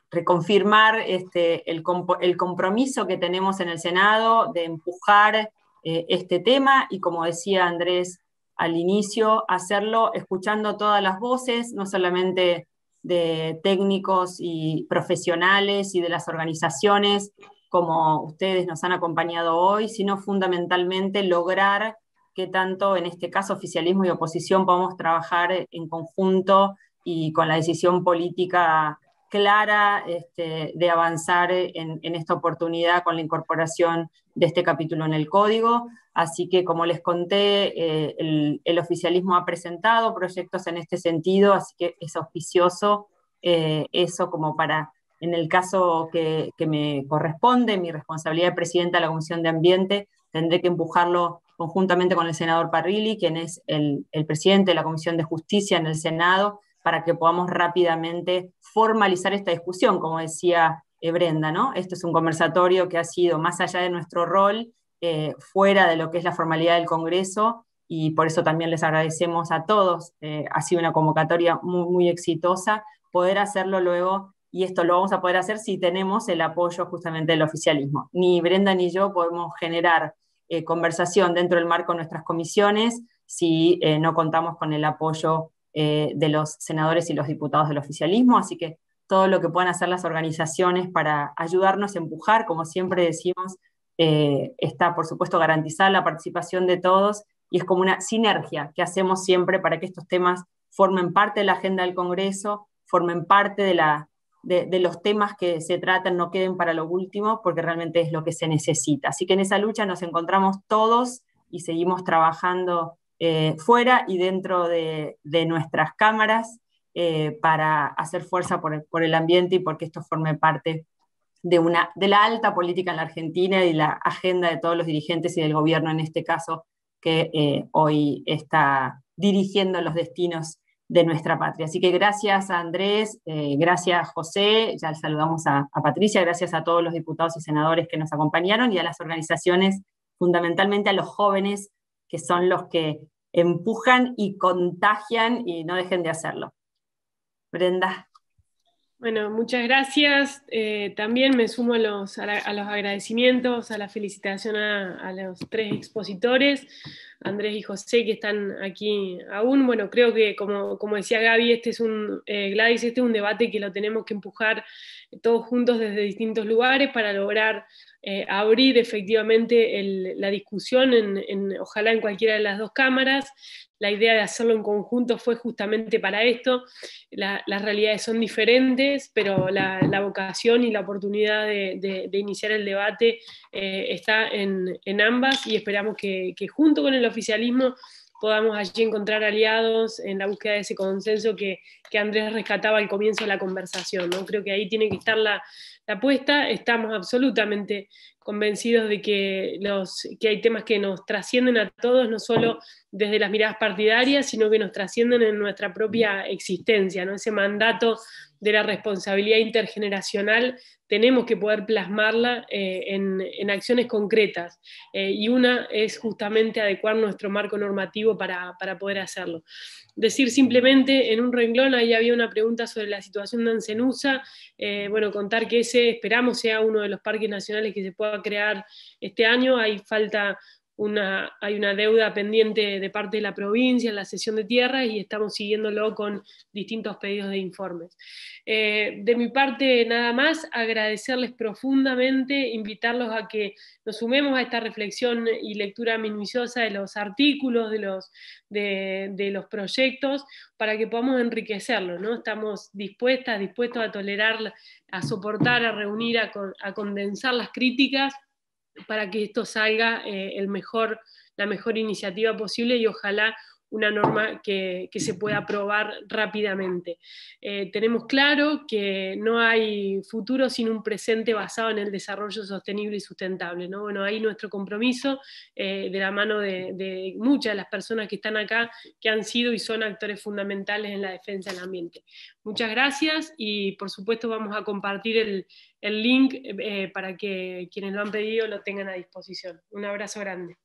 reconfirmar el compromiso que tenemos en el Senado de empujar este tema y, como decía Andrés al inicio, hacerlo escuchando todas las voces, no solamente de técnicos y profesionales y de las organizaciones como ustedes nos han acompañado hoy, sino fundamentalmente lograr que tanto en este caso oficialismo y oposición podamos trabajar en conjunto y con la decisión política clara de avanzar en esta oportunidad con la incorporación de este capítulo en el Código. Así que, como les conté, el oficialismo ha presentado proyectos en este sentido, así que es auspicioso eso como para, en el caso que me corresponde, mi responsabilidad de presidenta de la Comisión de Ambiente, tendré que empujarlo conjuntamente con el senador Parrilli, quien es el presidente de la Comisión de Justicia en el Senado, para que podamos rápidamente formalizar esta discusión, como decía Brenda, ¿no? Esto es un conversatorio que ha sido más allá de nuestro rol, fuera de lo que es la formalidad del Congreso, y por eso también les agradecemos a todos. Ha sido una convocatoria muy, muy exitosa, poder hacerlo luego, y esto lo vamos a poder hacer si tenemos el apoyo justamente del oficialismo. Ni Brenda ni yo podemos generar conversación dentro del marco de nuestras comisiones si no contamos con el apoyo de los senadores y los diputados del oficialismo, así que todo lo que puedan hacer las organizaciones para ayudarnos a empujar, como siempre decimos, está por supuesto garantizada la participación de todos, y es como una sinergia que hacemos siempre para que estos temas formen parte de la agenda del Congreso, formen parte de los temas que se tratan, no queden para lo último, porque realmente es lo que se necesita. Así que en esa lucha nos encontramos todos y seguimos trabajando fuera y dentro de nuestras cámaras para hacer fuerza por el ambiente y porque esto forme parte de la alta política en la Argentina y la agenda de todos los dirigentes y del gobierno en este caso, que hoy está dirigiendo los destinos de nuestra patria. Así que gracias a Andrés, gracias José, ya saludamos a Patricia, gracias a todos los diputados y senadores que nos acompañaron y a las organizaciones, fundamentalmente a los jóvenes, que son los que empujan y contagian y no dejen de hacerlo. Brenda. Bueno, muchas gracias. También me sumo a los agradecimientos, a la felicitación a los tres expositores, Andrés y José, que están aquí aún. Bueno, creo que, como decía Gaby, Gladys, este es un debate que lo tenemos que empujar todos juntos desde distintos lugares para lograr abrir efectivamente la discusión, ojalá en cualquiera de las dos cámaras. La idea de hacerlo en conjunto fue justamente para esto. Las realidades son diferentes, pero la vocación y la oportunidad de iniciar el debate está en ambas, y esperamos que junto con el oficialismo podamos allí encontrar aliados en la búsqueda de ese consenso que Andrés rescataba al comienzo de la conversación, ¿no? Creo que ahí tiene que estar la apuesta. Estamos absolutamente convencidos de que hay temas que nos trascienden a todos, no solo desde las miradas partidarias, sino que nos trascienden en nuestra propia existencia, ¿no? Ese mandato de la responsabilidad intergeneracional tenemos que poder plasmarla en acciones concretas, y una es justamente adecuar nuestro marco normativo para poder hacerlo. Decir simplemente en un renglón, ahí había una pregunta sobre la situación de Ancenusa, bueno, contar que ese esperamos sea uno de los parques nacionales que se pueda crear este año. Hay falta hay una deuda pendiente de parte de la provincia en la cesión de tierras y estamos siguiéndolo con distintos pedidos de informes. De mi parte, nada más, agradecerles profundamente, invitarlos a que nos sumemos a esta reflexión y lectura minuciosa de los artículos, de los proyectos, para que podamos enriquecerlos, ¿no? Estamos dispuestos a tolerar, a soportar, a reunir, a condensar las críticas, para que esto salga la mejor iniciativa posible y ojalá una norma que se pueda aprobar rápidamente. Tenemos claro que no hay futuro sin un presente basado en el desarrollo sostenible y sustentable, ¿no? Bueno, ahí nuestro compromiso, de la mano de muchas de las personas que están acá, que han sido y son actores fundamentales en la defensa del ambiente. Muchas gracias y por supuesto vamos a compartir el link para que quienes lo han pedido lo tengan a disposición. Un abrazo grande.